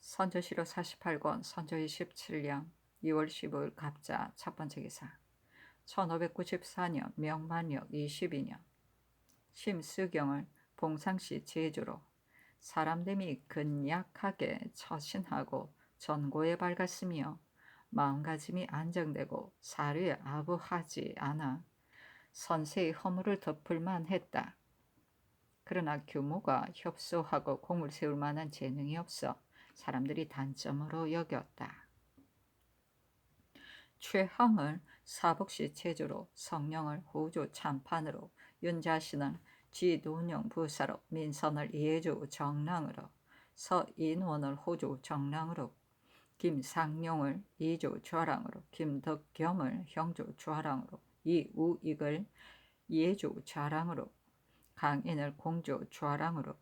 선조시로 48권 선조 27년 2월 15일 갑자 첫 번째 기사. 1594년 명만력 22년 심수경을 봉상시 제주로 사람됨이 근약하게 처신하고 전고에 밝았으며 마음가짐이 안정되고 사류에 아부하지 않아 선세의 허물을 덮을만 했다. 그러나 규모가 협소하고 공을 세울 만한 재능이 없어 사람들이 단점으로 여겼다. 최항을 사복시 체주로, 성령을 호조 참판으로, 윤자신은 지돈영 부사로, 민선을 예주 정랑으로, 서인원을 호조 정랑으로, 김상용을 이조 좌랑으로, 김덕겸을 형조 좌랑으로, 이우익을 예조 좌랑으로, 강인을 공조 좌랑으로,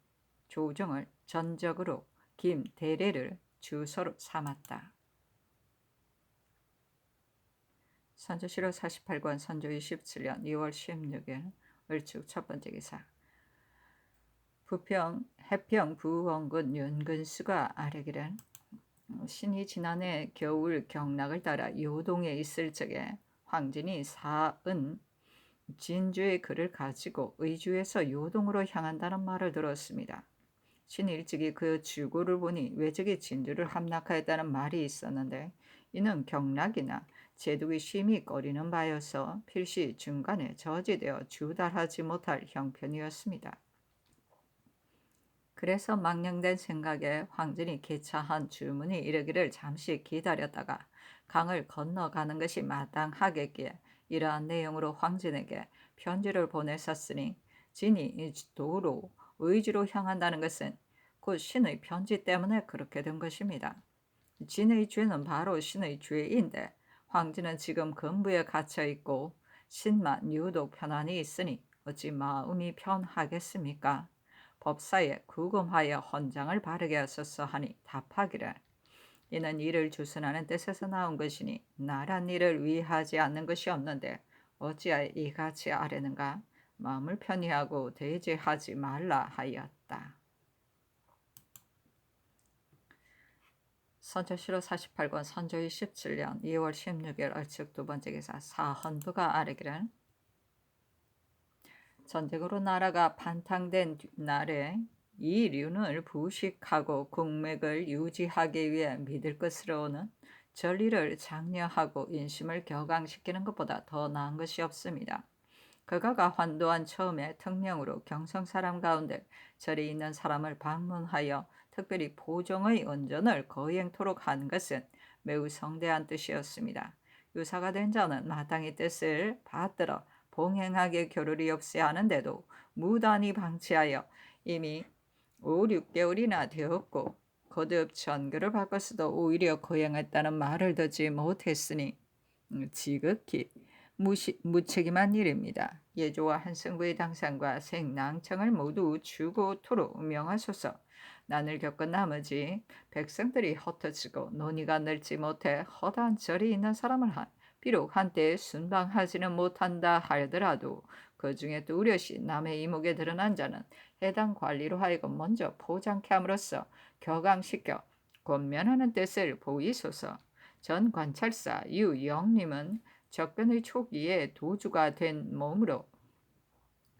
조정을 전적으로, 김대례를 주서로 삼았다. 선조시로 48권 선조 27년 2월 16일 을축 첫 번째 기사. 부평 해평 부원군 윤근수가 아뢰기를 신이 지난해 겨울 경락을 따라 요동에 있을 적에 황진이 사은 진주의 글을 가지고 의주에서 요동으로 향한다는 말을 들었습니다. 신이 일찍이 그 주고를 보니 외적이 진주를 함락하였다는 말이 있었는데 이는 경락이나 제독이 심히 꺼리는 바여서 필시 중간에 저지되어 주달하지 못할 형편이었습니다. 그래서 망령된 생각에 황진이 개차한 주문이 이르기를 잠시 기다렸다가 강을 건너가는 것이 마땅하겠기에 이러한 내용으로 황진에게 편지를 보냈었으니 진이 도로 의주로 향한다는 것은 곧 신의 편지 때문에 그렇게 된 것입니다. 진의 죄는 바로 신의 죄인데 황진은 지금 금부에 갇혀 있고 신만 유독 편안히 있으니 어찌 마음이 편하겠습니까? 법사에 구금하여 헌장을 바르게 하소서 하니 답하기를 이는 이를 주선하는 뜻에서 나온 것이니 나란 일을 위하지 않는 것이 없는데 어찌하여 이같이 아뢰는가? 마음을 편히 하고 대제하지 말라 하였다. 선조시로 48권 선조 27년 2월 16일 얼측 두 번째 기사. 사헌부가 아뢰기를 전쟁으로 나라가 반탕된 날에 이 륜을 부식하고 국맥을 유지하기 위해 믿을 것으로는 전리를 장려하고 인심을 격앙시키는 것보다 더 나은 것이 없습니다. 그가가 환도한 처음에 특명으로 경성 사람 가운데 절에 있는 사람을 방문하여 특별히 보정의 언전을 거행토록 한 것은 매우 성대한 뜻이었습니다. 유사가 된 자는 마땅히 뜻을 받들어 봉행하게 교류를 없애하는데도 무단히 방치하여 이미 5, 6개월이나 되었고 거듭 전교를 바꿔서도 오히려 거행했다는 말을 듣지 못했으니 지극히 무책임한 일입니다. 예조와 한승구의 당상과 생낭청을 모두 주고토록 명하소서. 난을 겪은 나머지 백성들이 헛터지고 논의가 늘지 못해 허다한 절이 있는 사람을 비록 한때 순방하지는 못한다 하더라도 그 중에 뚜렷이 남의 이목에 드러난 자는 해당 관리로 하여금 먼저 포장케 함으로써 격앙시켜 권면하는 뜻을 보이소서. 전 관찰사 유영님은 접견의 초기에 도주가 된 몸으로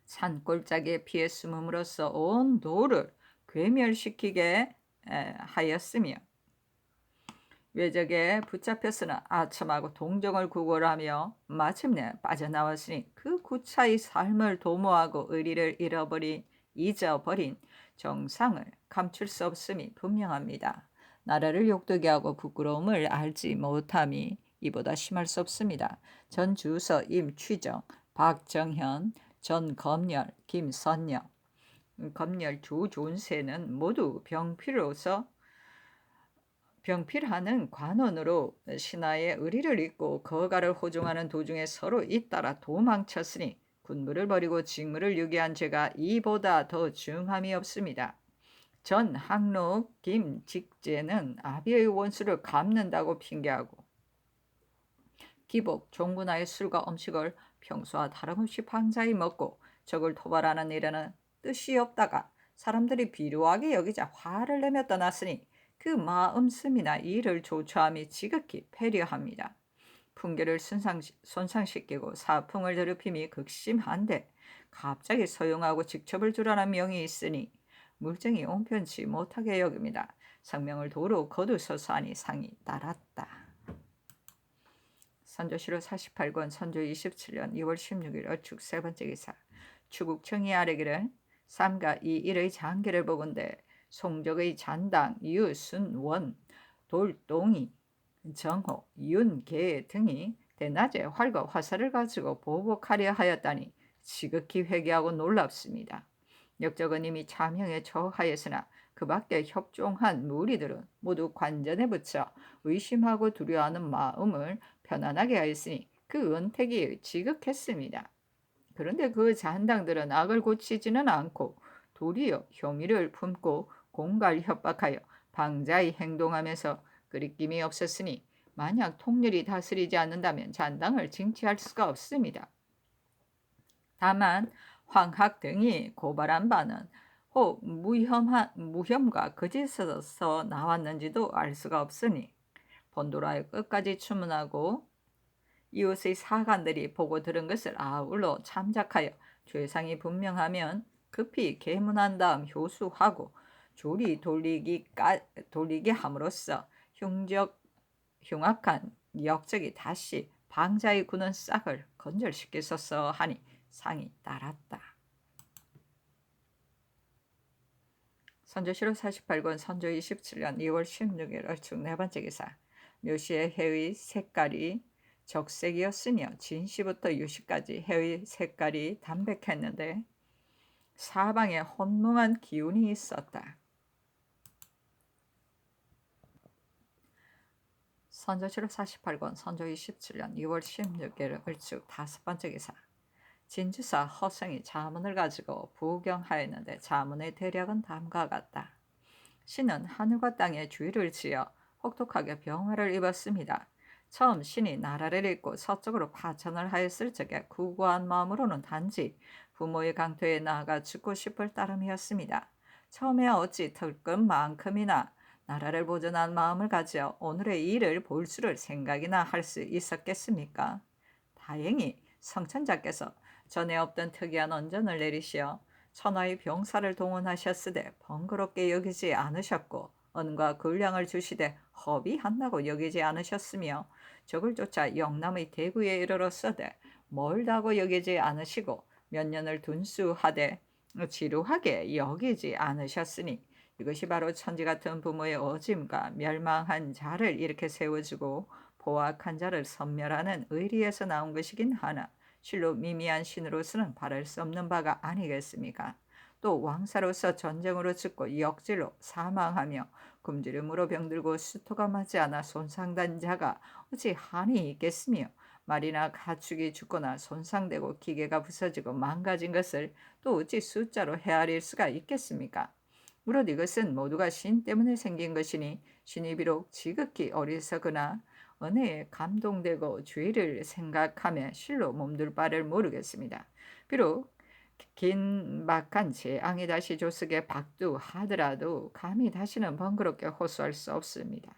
산골짜기에 피해 숨음으로써 온 도를 괴멸시키게 하였으며 외적에 붙잡혀서는 아첨하고 동정을 구걸하며 마침내 빠져나왔으니 그 구차의 삶을 도모하고 의리를 잊어버린 정상을 감출 수 없음이 분명합니다. 나라를 욕되게 하고 부끄러움을 알지 못함이 이보다 심할 수 없습니다. 전 주서 임취정, 박정현, 전 검열, 김선영, 검열 조존세는 모두 병필하는 관원으로 신하의 의리를 잊고 거가를 호종하는 도중에 서로 잇따라 도망쳤으니 군부를 버리고 직무를 유기한 죄가 이보다 더 중함이 없습니다. 전 항록 김직재는 아비의 원수를 갚는다고 핑계하고 기복 종군하의 술과 음식을 평소와 다름없이 방자히 먹고 적을 토벌하는 일에는 뜻이 없다가 사람들이 비루하게 여기자 화를 내며 떠났으니 그 마음씀이나 일을 조처함이 지극히 패려합니다. 풍계를 손상시키고 사풍을 더럽힘이 극심한데 갑자기 서용하고 직첩을 주라는 명이 있으니 물정이 온편치 못하게 여깁니다. 성명을 도로 거두서서 하니 상이 따랐다. 선조시로 48권 선조 27년 2월 16일 얼축 세 번째 기사. 추국청이 아뢰기를 삼가 이 일의 장계를 보건대 송적의 잔당 유순원 돌동이 정호 윤계 등이 대낮에 활과 화살을 가지고 보복하려 하였다니 지극히 회개하고 놀랍습니다. 역적은 이미 참형에 처하였으나 그 밖에 협종한 무리들은 모두 관전에 붙여 의심하고 두려워하는 마음을 편안하게 하였으니 그 은택이 지극했습니다. 그런데 그 잔당들은 악을 고치지는 않고 도리어 혐의를 품고 공갈 협박하여 방자히 행동하면서 끄리낌이 없었으니 만약 통렬히 다스리지 않는다면 잔당을 징치할 수가 없습니다. 다만 황학 등이 고발한 바는 혹 무혐과 거짓에서 나왔는지도 알 수가 없으니 본도라에 끝까지 추문하고 이웃의 사관들이 보고 들은 것을 아울러 참작하여 죄상이 분명하면 급히 계문한 다음 효수하고 조리 돌리게 함으로써 흉악한 역적이 다시 방자의 구는 싹을 건절시켰었어 하니 상이 따랐다. 선조시로 48권 선조 27년 2월 16일 얼축 네 번째 기사. 묘시의 해의 색깔이 적색이었으며 진시부터 유시까지 해의 색깔이 담백했는데 사방에 혼몽한 기운이 있었다. 선조시로 48권 선조 27년 2월 16일 얼축 다섯 번째 기사. 진주사 허성이 자문을 가지고 부경하였는데 자문의 대략은 다음과 같다. 신은 하늘과 땅에 주의를 지어 혹독하게 병화를 입었습니다. 처음 신이 나라를 잇고 서쪽으로 파천을 하였을 적에 구구한 마음으로는 단지 부모의 강토에 나아가 죽고 싶을 따름이었습니다. 처음에 어찌 털끝만큼이나 나라를 보존한 마음을 가져 오늘의 일을 볼 수를 생각이나 할 수 있었겠습니까? 다행히 성천자께서 전에 없던 특이한 언전을 내리시어 천하의 병사를 동원하셨으되 번거롭게 여기지 않으셨고 은과 군량을 주시되 허비한다고 여기지 않으셨으며 적을 쫓아 영남의 대구에 이르렀으되 멀다고 여기지 않으시고 몇 년을 둔수하되 지루하게 여기지 않으셨으니 이것이 바로 천지 같은 부모의 어짐과 멸망한 자를 이렇게 세워주고 포악한 자를 섬멸하는 의리에서 나온 것이긴 하나 실로 미미한 신으로서는 바랄 수 없는 바가 아니겠습니까? 또 왕사로서 전쟁으로 죽고 역질로 사망하며 굶주림으로 병들고 수토가 맞지 않아 손상된 자가 어찌 한이 있겠으며 말이나 가축이 죽거나 손상되고 기계가 부서지고 망가진 것을 또 어찌 숫자로 헤아릴 수가 있겠습니까? 물론 이것은 모두가 신 때문에 생긴 것이니 신이 비록 지극히 어리석으나 은혜에 감동되고 죄를 생각하며 실로 몸둘 바를 모르겠습니다. 비록 긴박한 재앙이 다시 조석에 박두하더라도 감히 다시는 번거롭게 호소할 수 없습니다.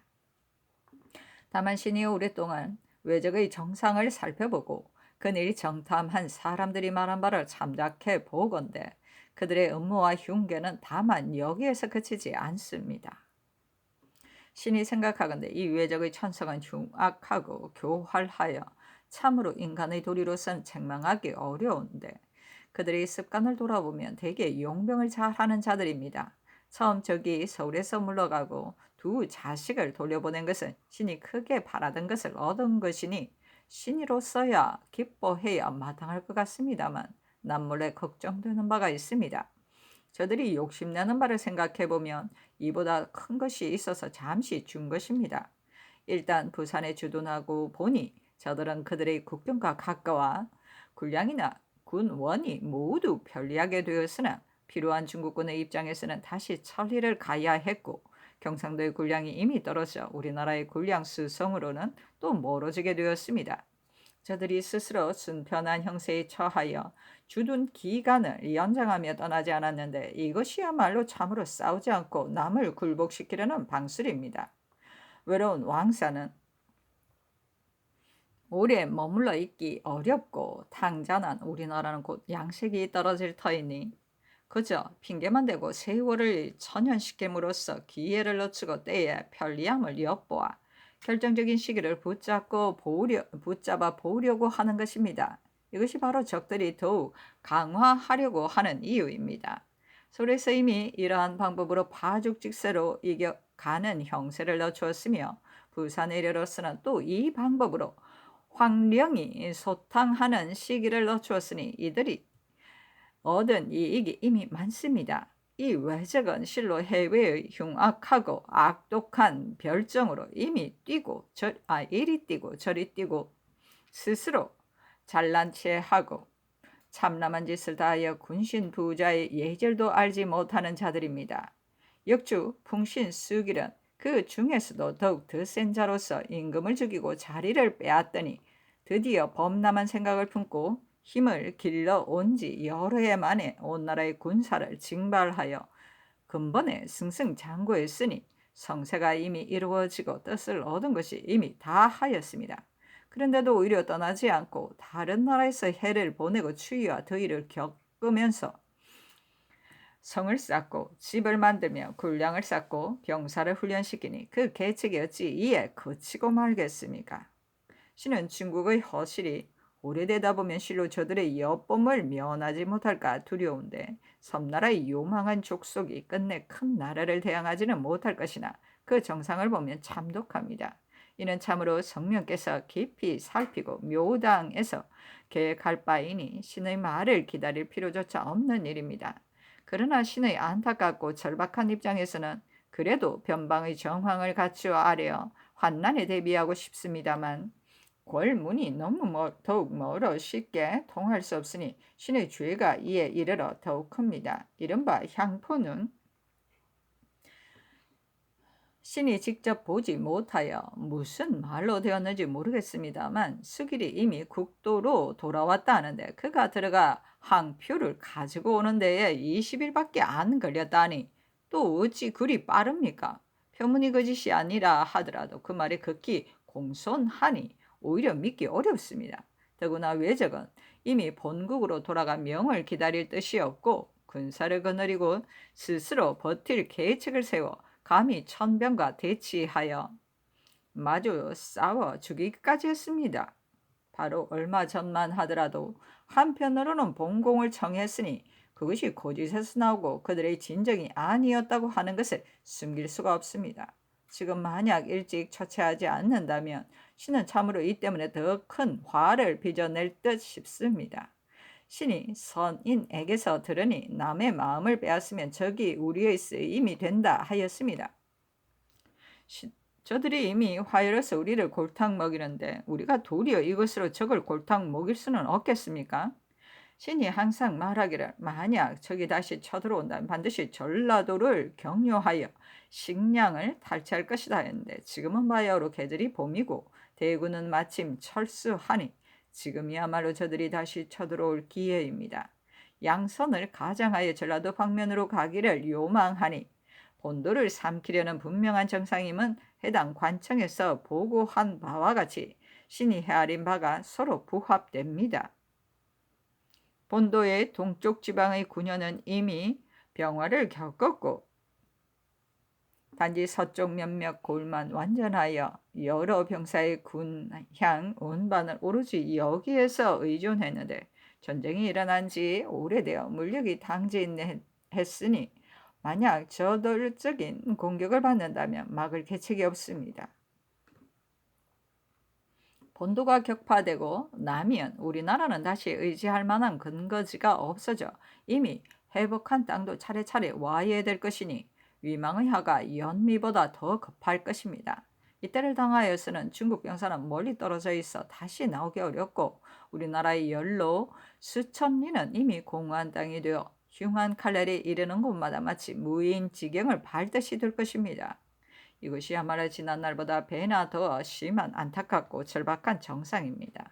다만 신이 오랫동안 외적의 정상을 살펴보고 그늘 정탐한 사람들이 말한 바를 참작해 보건대 그들의 음모와 흉계는 다만 여기에서 그치지 않습니다. 신이 생각하건대 이 외적의 천성은 흉악하고 교활하여 참으로 인간의 도리로선 책망하기 어려운데 그들의 습관을 돌아보면 대개 용병을 잘하는 자들입니다. 처음 저기 서울에서 물러가고 두 자식을 돌려보낸 것은 신이 크게 바라던 것을 얻은 것이니 신이로서야 기뻐해야 마땅할 것 같습니다만 남몰래 걱정되는 바가 있습니다. 저들이 욕심내는 바를 생각해보면 이보다 큰 것이 있어서 잠시 준 것입니다. 일단 부산에 주둔하고 보니 저들은 그들의 국경과 가까워 군량이나 군원이 모두 편리하게 되었으나 필요한 중국군의 입장에서는 다시 천리를 가야 했고 경상도의 군량이 이미 떨어져 우리나라의 군량 수성으로는 또 멀어지게 되었습니다. 저들이 스스로 순편한 형세에 처하여 주둔 기간을 연장하며 떠나지 않았는데 이것이야말로 참으로 싸우지 않고 남을 굴복시키려는 방술입니다. 외로운 왕사는 오래 머물러 있기 어렵고 탕자난 우리나라는 곧 양식이 떨어질 터이니 그저 핑계만 대고 세월을 천연시킴으로써 기회를 놓치고 때에 편리함을 엿보아 결정적인 시기를 붙잡아 보려고 하는 것입니다. 이것이 바로 적들이 더욱 강화하려고 하는 이유입니다. 소래서 이미 이러한 방법으로 파죽직세로 이겨가는 형세를 넣어주었으며 부산에 이르러서는 또 이 방법으로 황령이 소탕하는 시기를 넣어주었으니 이들이 얻은 이익이 이미 많습니다. 이 외적은 실로 해외의 흉악하고 악독한 별정으로 이리 뛰고 저리 뛰고 스스로 잘난 체하고 참남한 짓을 다하여 군신 부자의 예절도 알지 못하는 자들입니다. 역주 풍신 수길은 그 중에서도 더욱 더 센 자로서 임금을 죽이고 자리를 빼앗더니 드디어 범람한 생각을 품고 힘을 길러 온 지 여러 해 만에 온 나라의 군사를 징발하여 근본에 승승장구했으니 성세가 이미 이루어지고 뜻을 얻은 것이 이미 다 하였습니다. 그런데도 오히려 떠나지 않고 다른 나라에서 해를 보내고 추위와 더위를 겪으면서 성을 쌓고 집을 만들며 군량을 쌓고 병사를 훈련시키니 그 계책이 어찌 이에 그치고 말겠습니까? 신은 중국의 허실이 오래되다 보면 실로 저들의 여범을 면하지 못할까 두려운데 섬나라의 요망한 족속이 끝내 큰 나라를 대항하지는 못할 것이나 그 정상을 보면 참독합니다. 이는 참으로 성령께서 깊이 살피고 묘당에서 계획할 바이니 신의 말을 기다릴 필요조차 없는 일입니다. 그러나 신의 안타깝고 절박한 입장에서는 그래도 변방의 정황을 갖추어 아뢰어 환난에 대비하고 싶습니다만 골문이 너무 더욱 멀어 쉽게 통할 수 없으니 신의 죄가 이에 이르러 더욱 큽니다. 이른바 향포는 신이 직접 보지 못하여 무슨 말로 되었는지 모르겠습니다만 수길이 이미 국도로 돌아왔다 하는데 그가 들어가 항표를 가지고 오는 데에 20일밖에 안 걸렸다니 또 어찌 그리 빠릅니까? 표문이 거짓이 아니라 하더라도 그 말이 극히 공손하니 오히려 믿기 어렵습니다. 더구나 외적은 이미 본국으로 돌아가 명을 기다릴 뜻이 없고 군사를 거느리고 스스로 버틸 계책을 세워 감히 천병과 대치하여 마주 싸워 죽이기까지 했습니다. 바로 얼마 전만 하더라도 한편으로는 본공을 청했으니 그것이 거짓에서 나오고 그들의 진정이 아니었다고 하는 것을 숨길 수가 없습니다. 지금 만약 일찍 처치하지 않는다면 신은 참으로 이 때문에 더 큰 화를 빚어낼 듯 싶습니다. 신이 선인에게서 들으니 남의 마음을 빼앗으면 적이 우리의 쓰임이 된다 하였습니다. 저들이 이미 화열해서 우리를 골탕 먹이는데 우리가 도리어 이것으로 적을 골탕 먹일 수는 없겠습니까? 신이 항상 말하기를 만약 적이 다시 쳐들어온다면 반드시 전라도를 경유하여 식량을 탈취할 것이다 했는데 지금은 바야흐로 계절이 봄이고 대구는 마침 철수하니 지금이야말로 저들이 다시 쳐들어올 기회입니다. 양선을 가장하여 전라도 방면으로 가기를 요망하니 본도를 삼키려는 분명한 정상임은 해당 관청에서 보고한 바와 같이 신이 헤아린 바가 서로 부합됩니다. 본도의 동쪽 지방의 군현은 이미 병화를 겪었고 단지 서쪽 몇몇 골만 완전하여 여러 병사의 군향 운반을 오로지 여기에서 의존했는데 전쟁이 일어난 지 오래되어 물력이 당진했으니 만약 저돌적인 공격을 받는다면 막을 계책이 없습니다. 본도가 격파되고 나면 우리나라는 다시 의지할 만한 근거지가 없어져 이미 회복한 땅도 차례차례 와해될 것이니 위망의 하가 연미보다 더 급할 것입니다. 이때를 당하여서는 중국 병사는 멀리 떨어져 있어 다시 나오기 어렵고 우리나라의 연로 수천 리는 이미 공허한 땅이 되어 흉한 칼날이 이르는 곳마다 마치 무인 지경을 밟듯이 될 것입니다. 이것이야말로 지난날보다 배나 더 심한 안타깝고 절박한 정상입니다.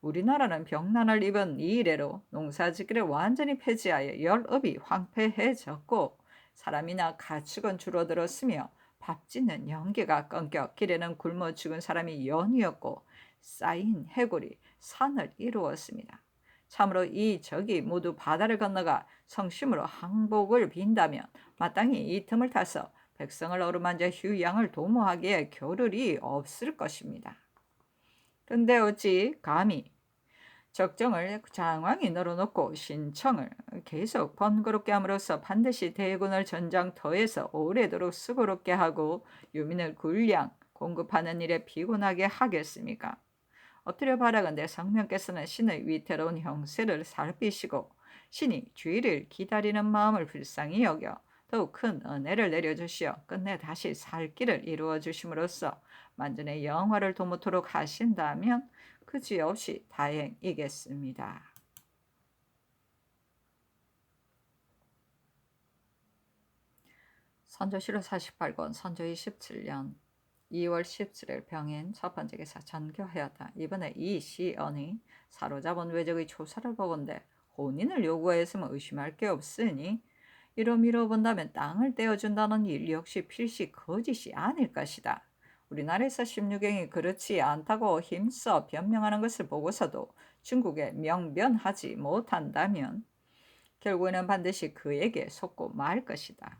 우리나라는 병난을 입은 이 이래로 농사짓기를 완전히 폐지하여 열업이 황폐해졌고 사람이나 가축은 줄어들었으며 밥 짓는 연기가 끊겨 길에는 굶어 죽은 사람이 연이었고 쌓인 해골이 산을 이루었습니다. 참으로 이 적이 모두 바다를 건너가 성심으로 항복을 빈다면 마땅히 이 틈을 타서 백성을 어루만져 휴양을 도모하기에 겨를이 없을 것입니다. 근데 어찌 감히 적정을 장황히 널어놓고 신청을 계속 번거롭게 함으로써 반드시 대군을 전장터에서 오래도록 수고롭게 하고 유민을 군량 공급하는 일에 피곤하게 하겠습니까? 엎드려 바라건대 성명께서는 신의 위태로운 형세를 살피시고 신이 주의를 기다리는 마음을 불쌍히 여겨 더욱 큰 은혜를 내려주시어 끝내 다시 살 길을 이루어 주심으로써 만전의 영화를 도모토록 하신다면 그지없이 다행이겠습니다. 선조시로 48권 선조 27년 2월 17일 병인 첫 번째 기사 전교하였다. 이번에 이 시언이 사로잡은 외적의 조사를 보건대 혼인을 요구하였으면 의심할 게 없으니 이로 미뤄본다면 땅을 떼어준다는 일 역시 필시 거짓이 아닐 것이다. 우리나라에서 16경이 그렇지 않다고 힘써 변명하는 것을 보고서도 중국에 명변하지 못한다면 결국에는 반드시 그에게 속고 말 것이다.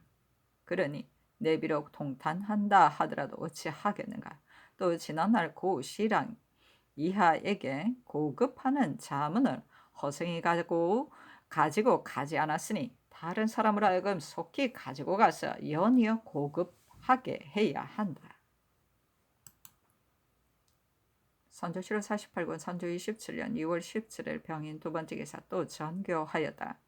그러니 내 비록 통탄한다 하더라도 어찌하겠는가. 또 지난날 고 시랑 이하에게 고급하는 자문을 허생이 가지고 가지 않았으니 다른 사람으로 하여금 속히 가지고 가서 연이어 고급하게 해야 한다. 선조시로 48권 선조 27년 2월 17일 병인 두 번째 기사 또 전교하였다.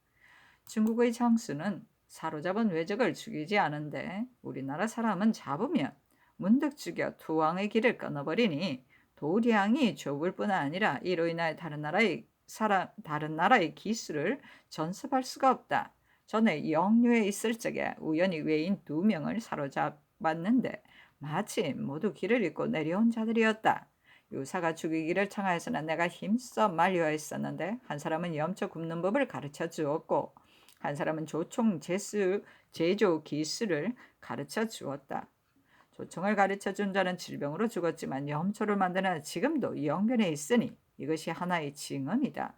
중국의 장수는 사로잡은 외적을 죽이지 않은데 우리나라 사람은 잡으면 문득 죽여 투항의 길을 끊어버리니 도량이 좁을 뿐 아니라 이로 인하여 다른 나라의 기술을 전습할 수가 없다. 전에 영유에 있을 적에 우연히 외인 2명을 사로잡았는데 마침 모두 길을 잃고 내려온 자들이었다. 유사가 죽이기를 청하여서는 내가 힘써 만류하였었는데 한 사람은 염초 굽는 법을 가르쳐 주었고 한 사람은 조총 제조 기술을 가르쳐 주었다. 조총을 가르쳐 준 자는 질병으로 죽었지만 염초를 만드는 지금도 영변에 있으니 이것이 하나의 징언이다.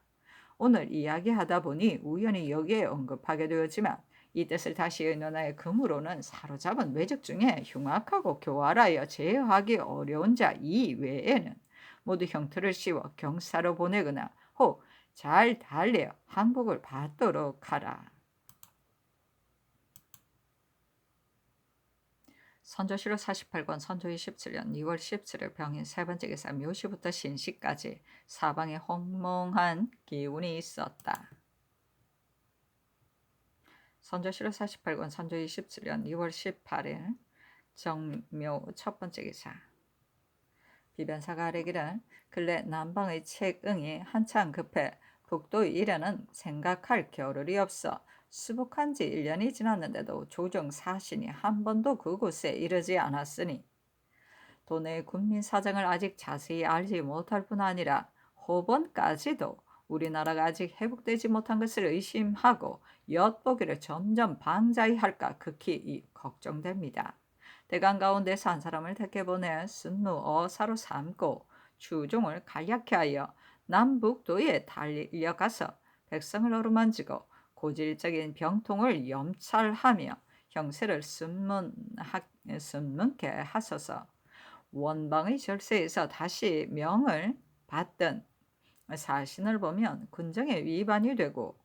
오늘 이야기하다 보니 우연히 여기에 언급하게 되었지만 이 뜻을 다시 의논하여 금으로는 사로잡은 외적 중에 흉악하고 교활하여 제어하기 어려운 자 이외에는 모두 형틀을 씌워 경사로 보내거나 혹 잘 달래어 항복을 받도록 하라. 선조시로 48권 선조 27년 2월 17일 병인 세 번째 기사 묘시부터 신시까지 사방에 홍몽한 기운이 있었다. 선조시로 48권 선조 27년 2월 18일 정묘 첫 번째 기사 비변사가 아뢰기를 근래 남방의 책응이 한창 급해 북도의 일에는 생각할 겨를이 없어 수복한 지 1년이 지났는데도 조정 사신이 한 번도 그곳에 이르지 않았으니 도내 군민 사정을 아직 자세히 알지 못할 뿐 아니라 호번까지도 우리나라가 아직 회복되지 못한 것을 의심하고 엿보기를 점점 방자히 할까 극히 걱정됩니다. 대강 가운데서 한 사람을 택해보내 순무 어사로 삼고 주종을 간략케 하여 남북도에 달려가서 백성을 어루만지고 고질적인 병통을 염찰하며 형세를 순문케 하소서. 원방의 절세에서 다시 명을 받던 사신을 보면 군정에 위반이 되고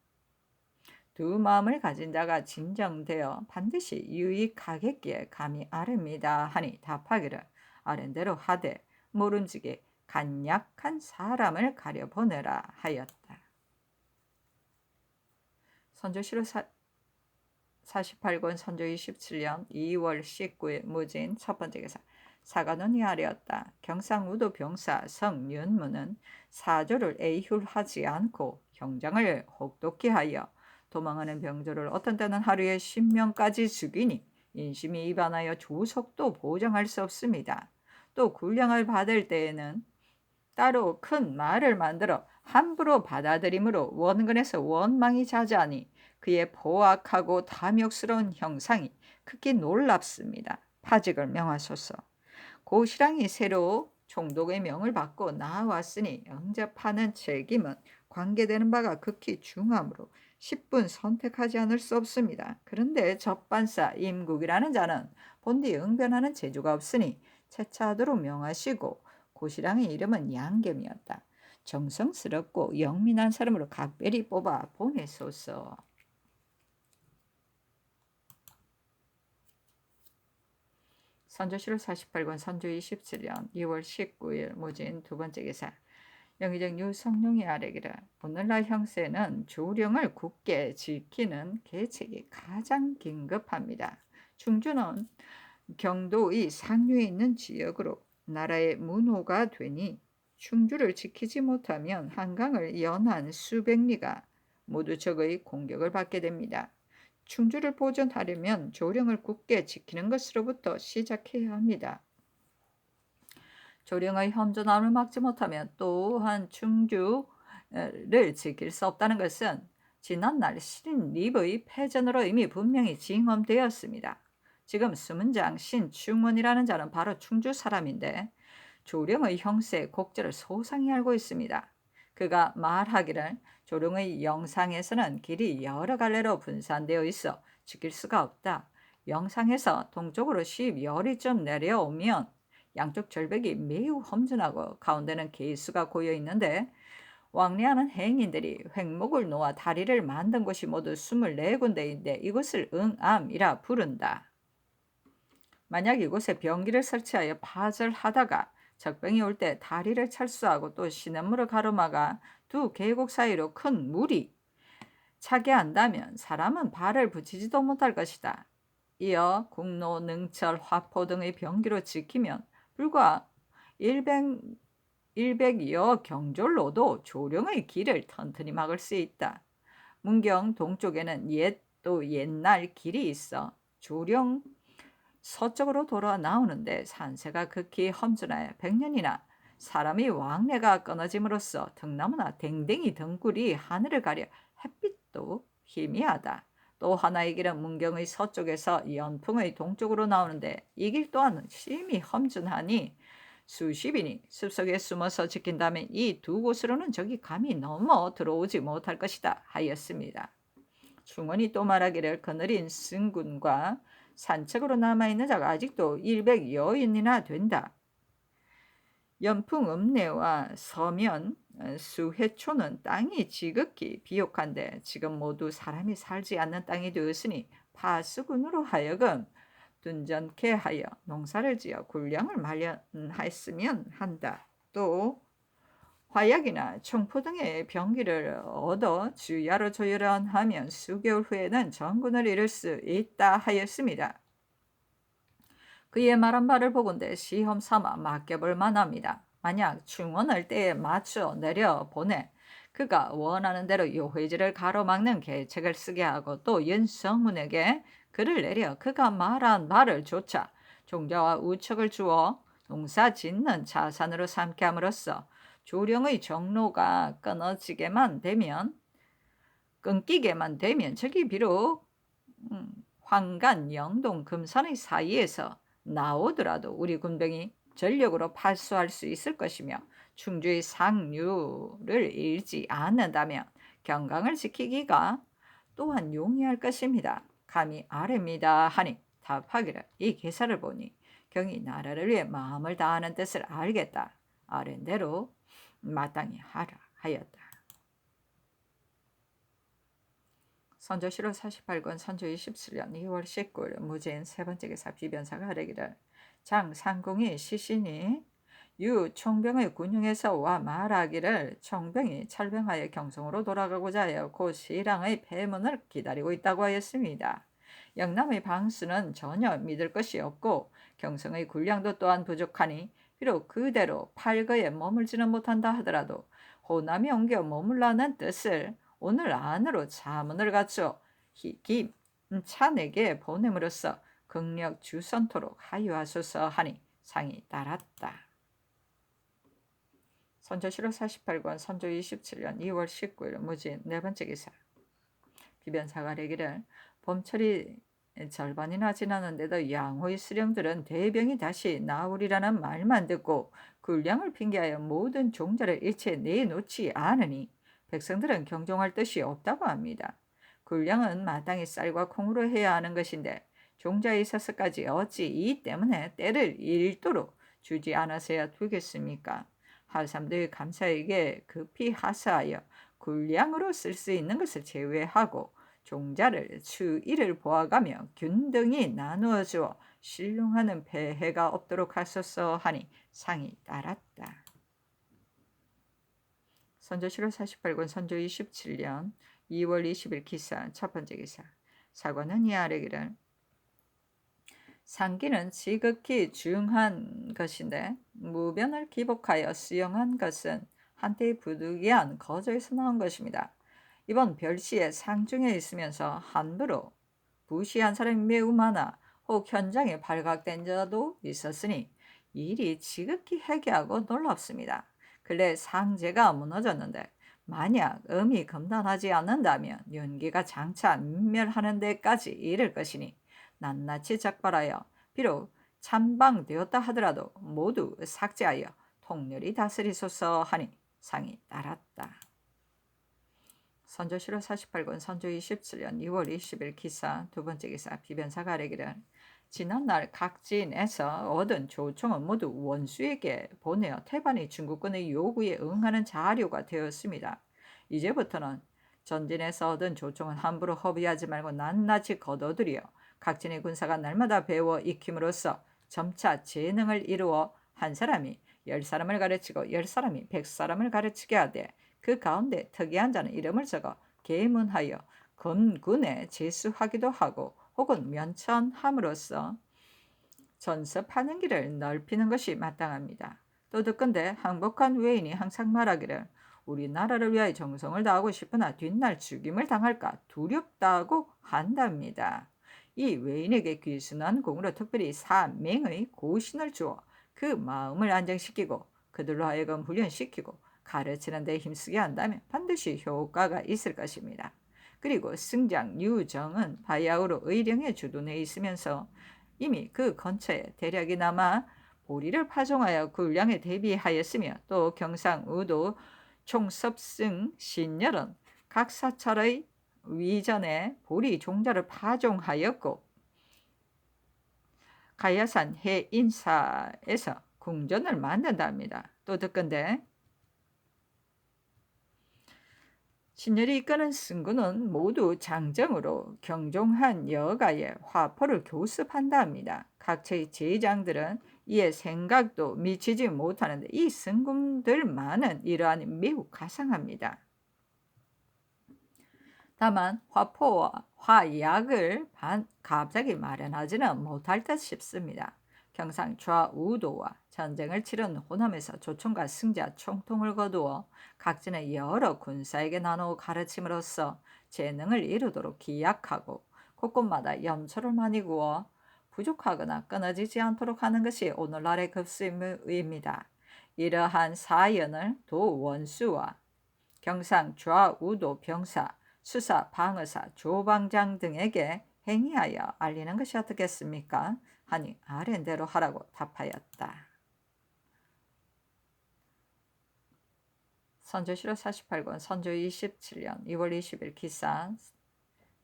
두 마음을 가진 자가 진정되어 반드시 유익하겠기에 감히 아뢰입니다 하니 답하기를 아랜대로 하되 모름지기 간약한 사람을 가려보내라 하였다. 선조시로 48권 선조 27년 2월 19일 무진 첫 번째 기사 사관원이 아뢰었다. 경상우도 병사 성윤무는 사조를 에이훌하지 않고 형장을 혹독히 하여 도망하는 병조를 어떤 때는 하루에 10명까지 죽이니 인심이 위반하여 조석도 보장할 수 없습니다. 또 군량을 받을 때에는 따로 큰 말을 만들어 함부로 받아들임으로 원근에서 원망이 자자하니 그의 포악하고 탐욕스러운 형상이 극히 놀랍습니다. 파직을 명하소서. 고시랑이 새로 총독의 명을 받고 나왔으니 영접하는 책임은 관계되는 바가 극히 중하므로 10분 선택하지 않을 수 없습니다. 그런데 접반사 임국이라는 자는 본디 응변하는 재주가 없으니 채차하도록 명하시고 고시랑의 이름은 양겸이었다. 정성스럽고 영민한 사람으로 각별히 뽑아 보내소서. 선조실록 48권 선조 27년 2월 19일 무진 두 번째 기사. 영의정 유성룡이 아뢰기를 오늘날 형세는 조령을 굳게 지키는 계책이 가장 긴급합니다. 충주는 경도의 상류에 있는 지역으로 나라의 문호가 되니 충주를 지키지 못하면 한강을 연한 수백 리가 모두 적의 공격을 받게 됩니다. 충주를 보존하려면 조령을 굳게 지키는 것으로부터 시작해야 합니다. 조령의 험존함을 막지 못하면 또한 충주를 지킬 수 없다는 것은 지난날 신립의 패전으로 이미 분명히 징험되었습니다. 지금 수문장 신충원이라는 자는 바로 충주 사람인데 조령의 형세의 곡절을 소상히 알고 있습니다. 그가 말하기를 조령의 영상에서는 길이 여러 갈래로 분산되어 있어 지킬 수가 없다. 영상에서 동쪽으로 10여리쯤 내려오면 양쪽 절벽이 매우 험준하고 가운데는 계수가 고여 있는데 왕래하는 행인들이 횡목을 놓아 다리를 만든 곳이 모두 24군데인데 이곳을 응암이라 부른다. 만약 이곳에 병기를 설치하여 파절하다가 적병이 올 때 다리를 철수하고 또 시냇물을 가로막아 두 계곡 사이로 큰 물이 차게 한다면 사람은 발을 붙이지도 못할 것이다. 이어 국로, 능철, 화포 등의 병기로 지키면 불과 100여 경졸로도 조령의 길을 튼튼히 막을 수 있다. 문경 동쪽에는 또 옛날 길이 있어 조령 서쪽으로 돌아 나오는데 산세가 극히 험준하여 100년이나 사람이 왕래가 끊어짐으로써 등나무나 댕댕이 등굴이 하늘을 가려 햇빛도 희미하다. 또 하나의 길은 문경의 서쪽에서 연풍의 동쪽으로 나오는데 이 길 또한 심히 험준하니 수십인이 숲속에 숨어서 지킨다면 이 두 곳으로는 적이 감히 넘어 들어오지 못할 것이다 하였습니다. 충원이 또 말하기를 그늘인 승군과 산책으로 남아있는 자가 아직도 100여인이나 된다. 연풍 읍내와 서면 수해초는 땅이 지극히 비옥한데 지금 모두 사람이 살지 않는 땅이 되었으니 파수군으로 하여금 둔전케 하여 농사를 지어 군량을 마련하였으면 한다. 또 화약이나 총포 등의 병기를 얻어 주야로 조련하면 수개월 후에는 전군을 이룰 수 있다 하였습니다. 그의 말한 바를 보건대 시험 삼아 맡겨볼 만합니다. 만약 충원을 때에 맞춰 내려보내 그가 원하는 대로 요회지를 가로막는 계책을 쓰게 하고 또 윤성문에게 글을 내려 그가 말한 말을 조차 종자와 우척을 주어 농사 짓는 자산으로 삼게 함으로써 조령의 정로가 끊기게만 되면 저기 비록 황간, 영동, 금산의 사이에서 나오더라도 우리 군병이 전력으로 발수할 수 있을 것이며 충주의 상류를 잃지 않는다면 경강을 지키기가 또한 용이할 것입니다. 감히 아뢰입니다 하니 답하기를 이 기사를 보니 경이 나라를 위해 마음을 다하는 뜻을 알겠다. 아뢰는 대로 마땅히 하라 하였다. 선조실록 48권 선조 27년 2월 19일 무진 세 번째 기사 비변사가 아뢰기를 장상궁이 시신이 유 총병의 군용에서 와 말하기를 총병이 철병하여 경성으로 돌아가고자 하여 곧 시랑의 폐문을 기다리고 있다고 하였습니다. 영남의 방수는 전혀 믿을 것이 없고 경성의 군량도 또한 부족하니 비록 그대로 팔거에 머물지는 못한다 하더라도 호남에 옮겨 머물라는 뜻을 오늘 안으로 자문을 갖춰 김찬에게 보냄으로써 극력 주선토록 하유하소서 하니 상이 따랐다. 선조실록 48권 선조 27년 2월 19일 무진 네 번째 기사. 비변사가 이르기를 봄철이 절반이나 지났는데도 양호의 수령들은 대병이 다시 나오리라는 말만 듣고 군량을 핑계하여 모든 종자를 일체 내놓지 않으니 백성들은 경종할 뜻이 없다고 합니다. 군량은 마땅히 쌀과 콩으로 해야 하는 것인데 종자에 있어서까지 어찌 이 때문에 때를 잃도록 주지 않아서야 되겠습니까? 하삼도의 감사에게 급히 하사하여 군량으로 쓸 수 있는 것을 제외하고 종자를 추이를 보아가며 균등히 나누어 주어 신롱하는 폐해가 없도록 하소서 하니 상이 따랐다. 선조실록 48권 선조 27년 2월 20일 기사 첫 번째 기사. 사관은 이 아래기를 상기는 지극히 중한 것인데 무변을 기복하여 수용한 것은 한때의 부득이한 거저에서 나온 것입니다. 이번 별시에 상중에 있으면서 함부로 부시한 사람이 매우 많아 혹 현장에 발각된 자도 있었으니 일이 지극히 해괴하고 놀랍습니다. 근래 상제가 무너졌는데 만약 음이 금단하지 않는다면 연기가 장차 민멸하는 데까지 이를 것이니 낱낱이 적발하여 비록 참방되었다 하더라도 모두 삭제하여 통렬히 다스리소서 하니 상이 따랐다. 선조실록 48권 선조 27년 2월 20일 기사 두 번째 기사. 비변사가 아래기를 지난날 각지인에서 얻은 조총은 모두 원수에게 보내어 태반이 중국군의 요구에 응하는 자료가 되었습니다. 이제부터는 전진에서 얻은 조총은 함부로 허비하지 말고 낱낱이 거둬들여 각진의 군사가 날마다 배워 익힘으로써 점차 재능을 이루어 한 사람이 10사람을 가르치고 10사람이 100사람을 가르치게 하되 그 가운데 특이한 자는 이름을 적어 계문하여 검군에 제수하기도 하고 혹은 면천함으로써 전섭하는 길을 넓히는 것이 마땅합니다. 또 듣건대 항복한 외인이 항상 말하기를 우리나라를 위하여 정성을 다하고 싶으나 뒷날 죽임을 당할까 두렵다고 한답니다. 이 외인에게 귀순한 공으로 특별히 사맹의 고신을 주어 그 마음을 안정시키고 그들로 하여금 훈련시키고 가르치는 데 힘쓰게 한다면 반드시 효과가 있을 것입니다. 그리고 승장 유정은 바야흐로 의령에 주둔해 있으면서 이미 그 근처에 대략이나마 보리를 파종하여 군량에 대비하였으며 또 경상우도 총섭승 신열은 각 사찰의 위전에 보리 종자를 파종하였고 가야산 해인사에서 궁전을 만든답니다. 또 듣건대 신열이 이끄는 승군은 모두 장정으로 경종한 여가에 화포를 교습한다 합니다. 각처의 제장들은 이에 생각도 미치지 못하는데 이 승군들만은 이러하니 매우 가상합니다. 다만 화포와 화약을 갑자기 마련하지는 못할 듯 싶습니다. 경상 좌우도와 전쟁을 치른 호남에서 조총과 승자 총통을 거두어 각진의 여러 군사에게 나누어 가르침으로써 재능을 이루도록 기약하고 곳곳마다 염초를 많이 구워 부족하거나 끊어지지 않도록 하는 것이 오늘날의 급수입니다. 이러한 사연을 도원수와 경상 좌우도 병사, 수사, 방어사, 조방장 등에게 행위하여 알리는 것이 어떻겠습니까? 하니 아랜대로 하라고 답하였다. 선조실록 48권 선조 27년 2월 20일 기사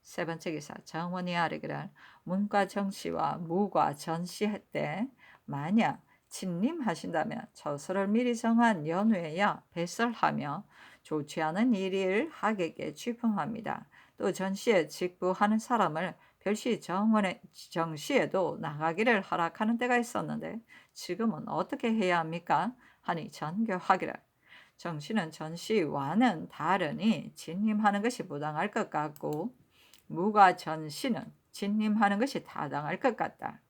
세 번째 기사. 정원이 아뢰기를 문과 정시와 무과 전시 때 만약 친림하신다면 처소를 미리 정한 연회야 배설하며 좋지 않은 일을 하객에 취품합니다. 또 전시에 직부하는 사람을 별시 정시에도 나가기를 허락하는 때가 있었는데 지금은 어떻게 해야 합니까? 하니 전교하기를 정시는 전시와는 다르니 진림하는 것이 부당할 것 같고 무가 전시는 진림하는 것이 타당할 것 같다.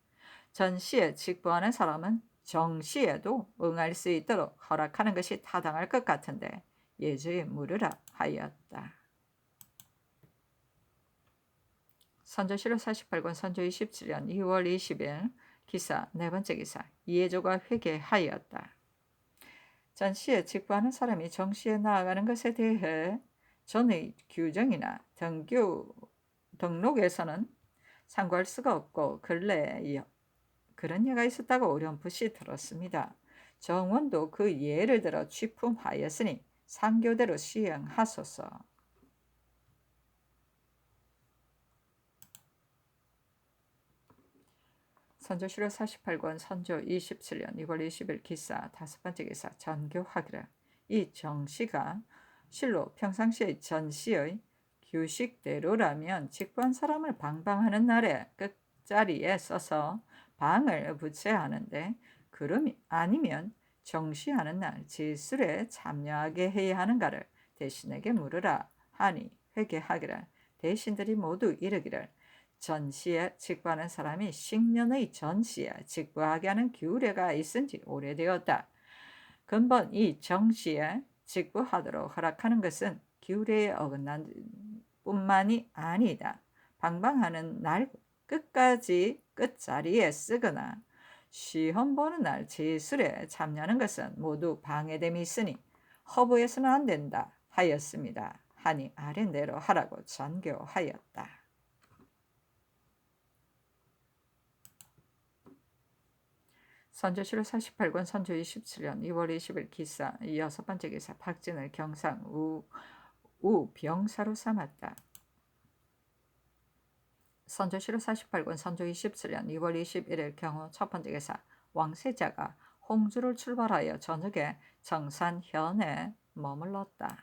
전시에 직부하는 사람은 정시에도 응할 수 있도록 허락하는 것이 타당할 것 같은데 예조에 물으라 하였다. 선조실록 48권 선조 27년 2월 20일 기사 네 번째 기사. 이해조가 회개하였다. 전시에 직구하는 사람이 정시에 나아가는 것에 대해 전의 규정이나 등록에서는 상고할 수가 없고 근래에 그런 예가 있었다고 어렴풋이 들었습니다. 정원도 그 예를 들어 취품하였으니 상교대로 시행하소서. 선조실록 48권 선조 27년 2월 20일 기사 5번째 기사 전교하기를. 이 정시가 실로 평상시의 전시의 규식대로라면 직구한 사람을 방방하는 날에 끝자리에 써서 방을 붙여야 하는데 그름이 아니면 정시하는 날 지술에 참여하게 해야 하는가를 대신에게 물으라 하니 회개하기를. 대신들이 모두 이르기를 전시에 직구하는 사람이 식년의 전시에 직구하게 하는 규례가 있은지 오래되었다. 근본 이 정시에 직구하도록 허락하는 것은 규례에 어긋난 뿐만이 아니다. 방방하는 날 끝까지 끝자리에 쓰거나 시험 보는 날 제술에 참여하는 것은 모두 방해됨이 있으니 허브해서는 안 된다 하였습니다. 하니 아랜대로 하라고 전교하였다. 선조실록 48권 선조 27년 2월 20일 기사 6번째 기사 박진을 경상 우병사로 삼았다. 선조실록 48권 선조 27년 2월 21일 경우 첫 번째 기사 왕세자가 홍주를 출발하여 저녁에 정산현에 머물렀다.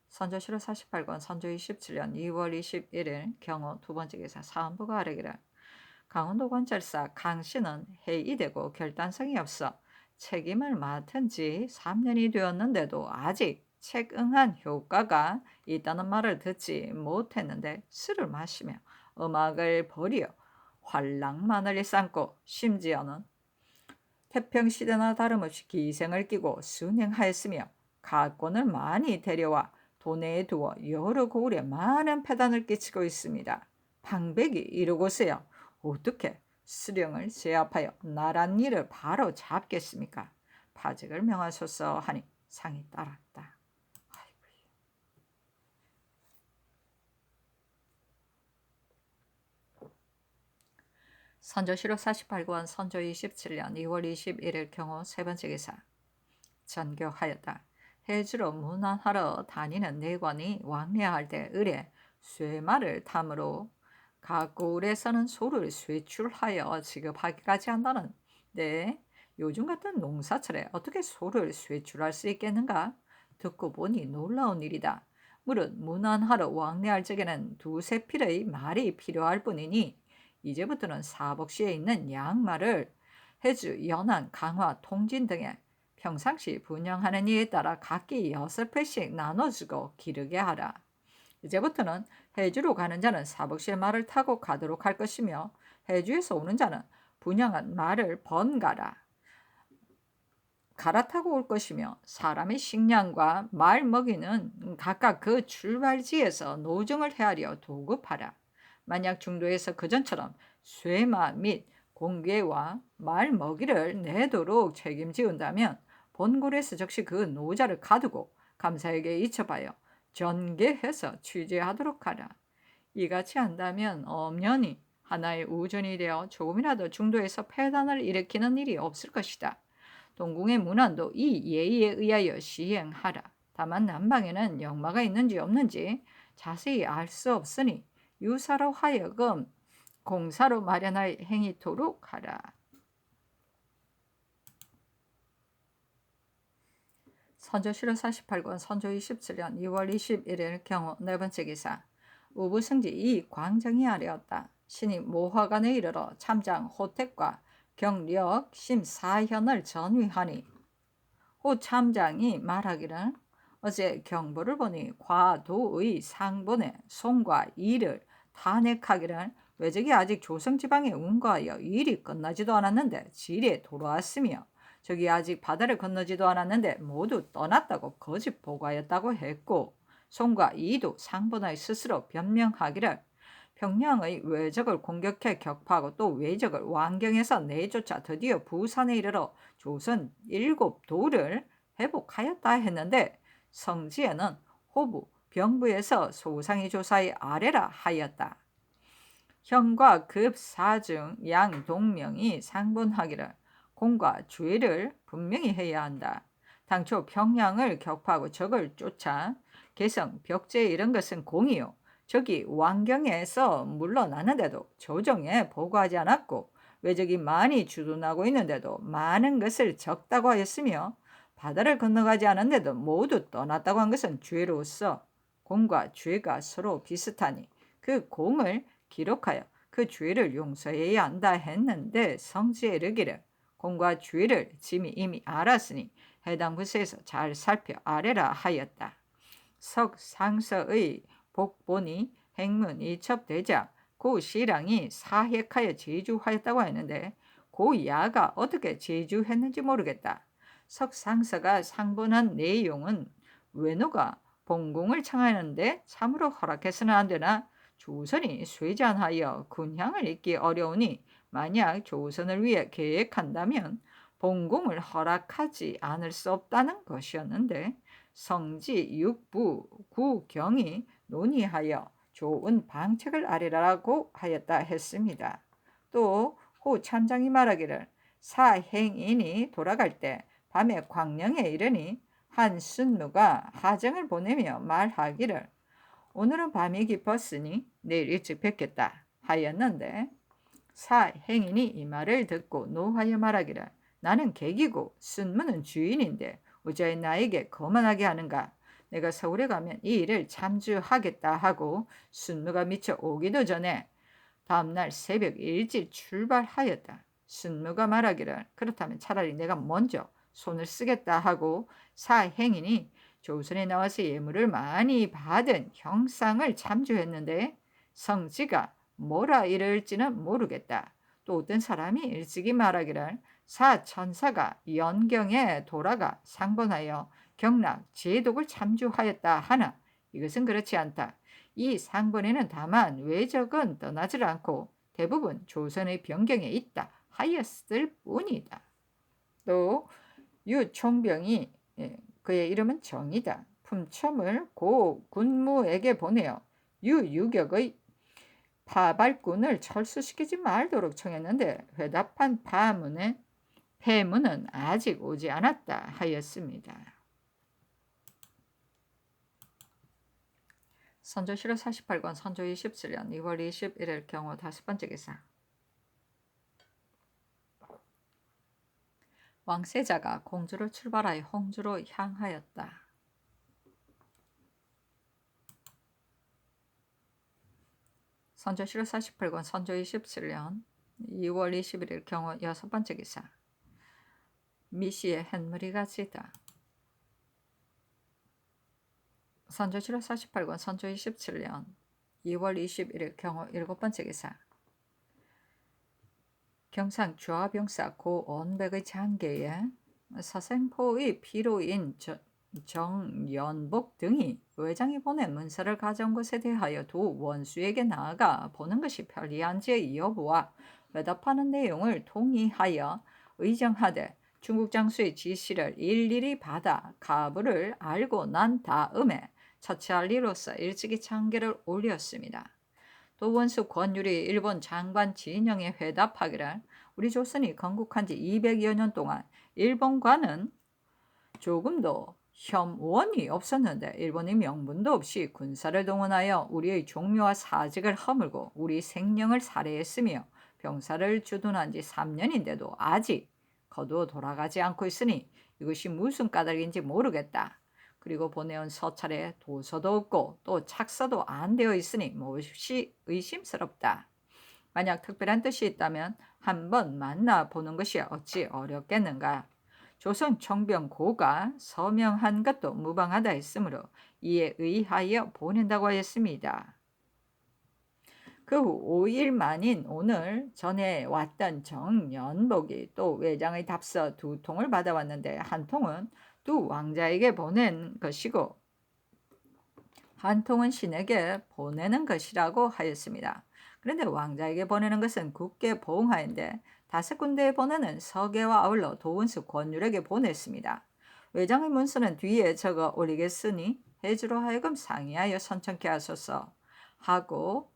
선조실록 48권 선조 27년 2월 21일 경우 두 번째 기사 사헌부가 아뢰기를 강원도관찰사 강씨는 해이되고 결단성이 없어 책임을 맡은 지 3년이 되었는데도 아직 책응한 효과가 있다는 말을 듣지 못했는데 술을 마시며 음악을 버리어 활랑만을 일삼고 심지어는 태평시대나 다름없이 기생을 끼고 순행하였으며 가권을 많이 데려와 도내에 두어 여러 고을에 많은 폐단을 끼치고 있습니다. 방백이 이르고서야 어떻게 수령을 제압하여 나란 일을 바로 잡겠습니까? 파직을 명하소서 하니 상이 따랐다. 선조실록 48권 선조 27년 2월 21일 경우 세 번째 기사 전교하였다. 해주로 문안하러 다니는 내관이 왕래할 때 을에 쇠말을 탐으로 각 고을에서는 소를 쇠출하여 지급하기까지 한다는데 요즘 같은 농사철에 어떻게 소를 쇠출할 수 있겠는가? 듣고 보니 놀라운 일이다. 물은 문안하러 왕래할 적에는 두세 필의 말이 필요할 뿐이니 이제부터는 사복시에 있는 양말을 해주, 연안, 강화, 통진 등에 평상시 분양하는 이에 따라 각기 6회씩 나눠주고 기르게 하라. 이제부터는 해주로 가는 자는 사복시의 말을 타고 가도록 할 것이며 해주에서 오는 자는 분양한 말을 번갈아 갈아타고 올 것이며 사람의 식량과 말 먹이는 각각 그 출발지에서 노정을 헤아려 도급하라. 만약 중도에서 그전처럼 쇠마 및 공개와 말 먹이를 내도록 책임지운다면 본골에서 즉시 그 노자를 가두고 감사에게 이첩하여 전개해서 취재하도록 하라. 이같이 한다면 엄연히 하나의 우전이 되어 조금이라도 중도에서 폐단을 일으키는 일이 없을 것이다. 동궁의 문안도 이 예의에 의하여 시행하라. 다만 남방에는 역마가 있는지 없는지 자세히 알 수 없으니 유사로 하여금 공사로 마련하여 행이토록 하라. 선조실록 48권 선조 27년 2월 21일 경우 네 번째 기사 우부승지 이 광정이 아뢰었다. 신이 모화관에 이르러 참장 호택과 경력 심사현을 전위하니 호 참장이 말하기를 어제 경보를 보니 과도의 상본에 송과 이를 탄핵하기를 외적이 아직 조성지방에 운거하여 일이 끝나지도 않았는데 질에 돌아왔으며 저기 아직 바다를 건너지도 않았는데 모두 떠났다고 거짓 보고하였다고 했고 송과 이도 상본하에 스스로 변명하기를 평양의 외적을 공격해 격파하고 또 외적을 완경에서 내쫓아 드디어 부산에 이르러 조선 7도를 회복하였다 했는데 성지에는 호부, 병부에서 소상이 조사의 아래라 하였다. 형과 급사중 양동명이 상분하기를 공과 주의를 분명히 해야 한다. 당초 평양을 격파하고 적을 쫓아 개성, 벽제에 이른 것은 공이요. 적이 완경에서 물러나는데도 조정에 보고하지 않았고 외적이 많이 주둔하고 있는데도 많은 것을 적다고 하였으며 바다를 건너가지 않았는데도 모두 떠났다고 한 것은 죄로서 공과 죄가 서로 비슷하니 그 공을 기록하여 그 죄를 용서해야 한다 했는데 성지에 이르기를 공과 죄를 짐이 이미 알았으니 해당 부서에서 잘 살펴 아래라 하였다. 석상서의 복본이 행문 이첩되자 고 시랑이 사핵하여 제주하였다고 했는데 고 야가 어떻게 제주했는지 모르겠다. 석상서가 상본한 내용은 외노가 봉공을 청하는데 참으로 허락해서는 안 되나 조선이 쇠잔하여 군향을 잇기 어려우니 만약 조선을 위해 계획한다면 봉공을 허락하지 않을 수 없다는 것이었는데 성지 6부 9경이 논의하여 좋은 방책을 아래라고 하였다 했습니다. 또 호 참장이 말하기를 사행인이 돌아갈 때 밤에 광령에 이르니 한순무가 하정을 보내며 말하기를 오늘은 밤이 깊었으니 내일 일찍 뵙겠다 하였는데 사행인이 이 말을 듣고 노하여 말하기를 나는 객이고 순무는 주인인데 어찌하여 나에게 거만하게 하는가. 내가 서울에 가면 이 일을 참주하겠다 하고 순무가 미처 오기도 전에 다음날 새벽 일찍 출발하였다. 순무가 말하기를 그렇다면 차라리 내가 먼저 손을 쓰겠다 하고 사행인이 조선에 나와서 예물을 많이 받은 형상을 참조했는데 성지가 뭐라 이를지는 모르겠다. 또 어떤 사람이 일찍이 말하기를 사천사가 연경에 돌아가 상본하여 경락 제독을 참조하였다 하나 이것은 그렇지 않다. 이 상본에는 다만 외적은 떠나질 않고 대부분 조선의 변경에 있다 하였을 뿐이다. 또 유총병이 그의 이름은 정이다. 품첨을 고 군무에게 보내어 유유격의 파발군을 철수시키지 말도록 청했는데 회답한 폐문은 아직 오지 않았다 하였습니다. 선조실록 48권 선조 27년 2월 21일 경우 5번째 기사. 왕세자가 공주로 출발하여 홍주로 향하였다. 선조실록 48권 선조 27년 2월 21일 경우 6번째 기사. 미시의 햇무리가 지다. 선조실록 48권 선조 27년 2월 21일 경우 7번째 기사. 경상 주하병사 고언백의 장계에 서생포의 피로인 정연복 등이 외장이 보낸 문서를 가져온 것에 대하여 두 원수에게 나아가 보는 것이 편리한지의 여부와 회답하는 내용을 동의하여 의정하되 중국 장수의 지시를 일일이 받아 가부를 알고 난 다음에 처치할 이로써 일찍이 장계를 올렸습니다. 또 원수 권율이 일본 장관 진영에 회답하기를 우리 조선이 건국한 지 200여 년 동안 일본과는 조금도 혐오원이 없었는데 일본의 명분도 없이 군사를 동원하여 우리의 종묘와 사직을 허물고 우리 생명을 살해했으며 병사를 주둔한 지 3년인데도 아직 거두어 돌아가지 않고 있으니 이것이 무슨 까닭인지 모르겠다. 그리고 보내온 서찰에 도서도 없고 또 착서도 안 되어 있으니 몹시 의심스럽다. 만약 특별한 뜻이 있다면 한번 만나보는 것이 어찌 어렵겠는가. 조선 총병고가 서명한 것도 무방하다 했으므로 이에 의하여 보낸다고 하였습니다. 그 후 5일 만인 오늘 전에 왔던 정연복이 또 외장의 답서 2통을 받아왔는데 한 통은 두 왕자에게 보낸 것이고 한 통은 신에게 보내는 것이라고 하였습니다. 그런데 왕자에게 보내는 것은 굳게 보응하인데 5군데에 보내는 서계와 아울러 도원수 권율에게 보냈습니다. 외장의 문서는 뒤에 적어 올리겠으니 해주로 하여금 상의하여 선척해 하소서 하고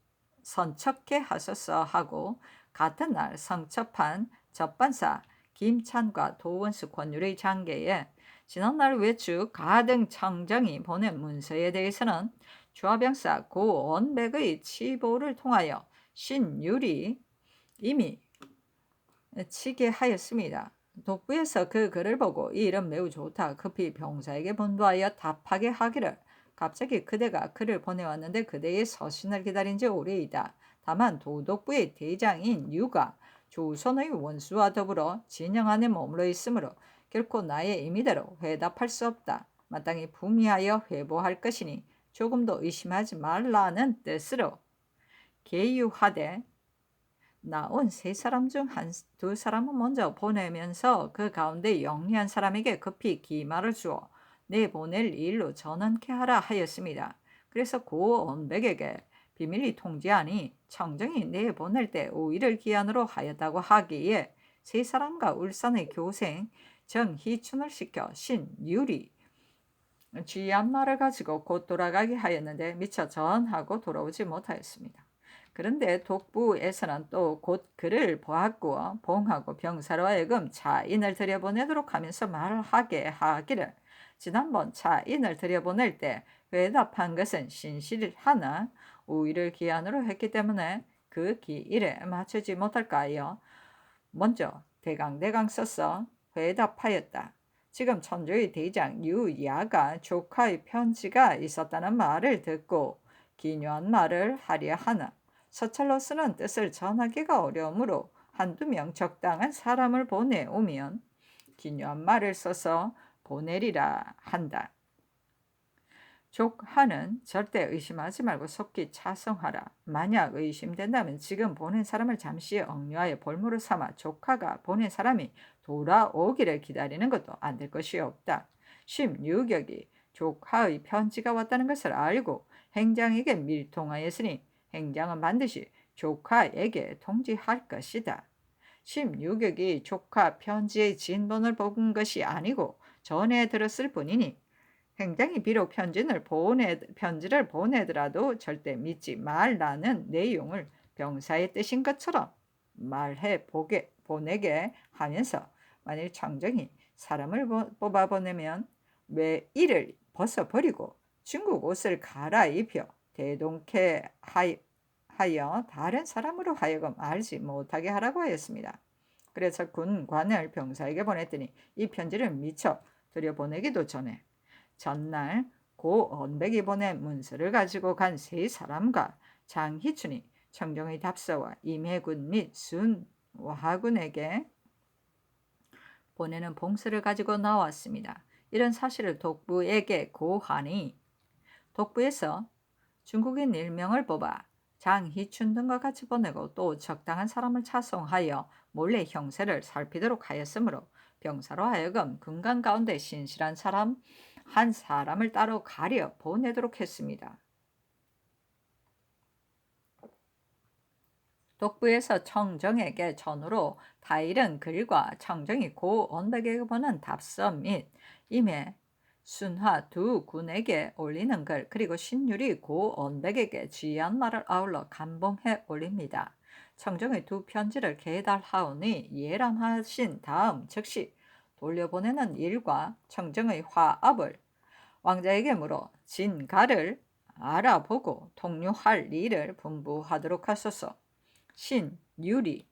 같은 날 성첩한 접반사 김찬과 도원수 권율의 장계에 지난날 외축 가등 청정이 보낸 문서에 대해서는 주하병사 고원백의 치보를 통하여 신율이 이미 치게 하였습니다. 독부에서 그 글을 보고 이 일은 매우 좋다. 급히 병사에게 분부하여 답하게 하기를. 갑자기 그대가 글을 보내왔는데 그대의 서신을 기다린 지 오래이다. 다만 도독부의 대장인 유가 조선의 원수와 더불어 진영 안에 머물러 있으므로 결코 나의 임의대로 회답할 수 없다. 마땅히 부미하여 회보할 것이니 조금도 의심하지 말라는 뜻으로 계유하되 나온 3사람 중 2사람은 먼저 보내면서 그 가운데 영리한 사람에게 급히 기말을 주어 내보낼 일로 전원케 하라 하였습니다. 그래서 고원백에게 비밀리 통지하니 청정이 내보낼 때 5일을 기한으로 하였다고 하기에 3사람과 울산의 교생 정희춘을 시켜 신유리 귀한 말을 가지고 곧 돌아가게 하였는데 미처 전하고 돌아오지 못하였습니다. 그런데 독부에서는 또 곧 그를 보았고 봉하고 병사로 하여금 차인을 들여보내도록 하면서 말을 하게 하기를 지난번 차인을 들여보낼 때 회답한 것은 신실하나 5일을 기한으로 했기 때문에 그 기일에 맞추지 못할까 하여 먼저 대강대강 써서 회답하였다. 지금 천조의 대장 유야가 조카의 편지가 있었다는 말을 듣고 기묘한 말을 하려 하나 서찰로 쓰는 뜻을 전하기가 어려우므로 한두 명 적당한 사람을 보내오면 기묘한 말을 써서 보내리라 한다. 족하는 절대 의심하지 말고 속히 차성하라. 만약 의심된다면 지금 보낸 사람을 잠시 억류하여 볼모로 삼아 조카가 보낸 사람이 돌아오기를 기다리는 것도 안 될 것이 없다. 심유격이 조카의 편지가 왔다는 것을 알고 행장에게 밀통하였으니 행장은 반드시 조카에게 통지할 것이다. 심유격이 조카 편지의 진본을 본 것이 아니고 전해 들었을 뿐이니 행장이 비록 편지를 보내더라도 절대 믿지 말라는 내용을 병사의 뜻인 것처럼 보내게 하면서 만일 청정이 사람을 뽑아 보내면 왜 이를 벗어버리고 중국 옷을 갈아입혀 대동케 하여 다른 사람으로 하여금 알지 못하게 하라고 하였습니다. 그래서 군관을 병사에게 보냈더니 이 편지를 미처 들여보내기도 전에 전날 고언백이 보낸 문서를 가지고 간 3사람과 장희춘이 청정의 답서와 임해군 및 순화군에게 보내는 봉서를 가지고 나왔습니다. 이런 사실을 독부에게 고하니 독부에서 중국인 1명을 뽑아 장희춘 등과 같이 보내고 또 적당한 사람을 차송하여 몰래 형세를 살피도록 하였으므로 병사로 하여금 군관 가운데 신실한 사람 한 사람을 따로 가려 보내도록 했습니다. 독부에서 청정에게 전후로 다일은 글과 청정이 고원백에게 보낸 답서 및 임해 순화 두 군에게 올리는 글 그리고 신율이 고원백에게 지휘한 말을 아울러 감봉해 올립니다. 청정의 2 편지를 계달하오니 예람하신 다음 즉시 돌려보내는 일과 청정의 화합을 왕자에게 물어 진가를 알아보고 통료할 일을 분부하도록 하소서. 신유리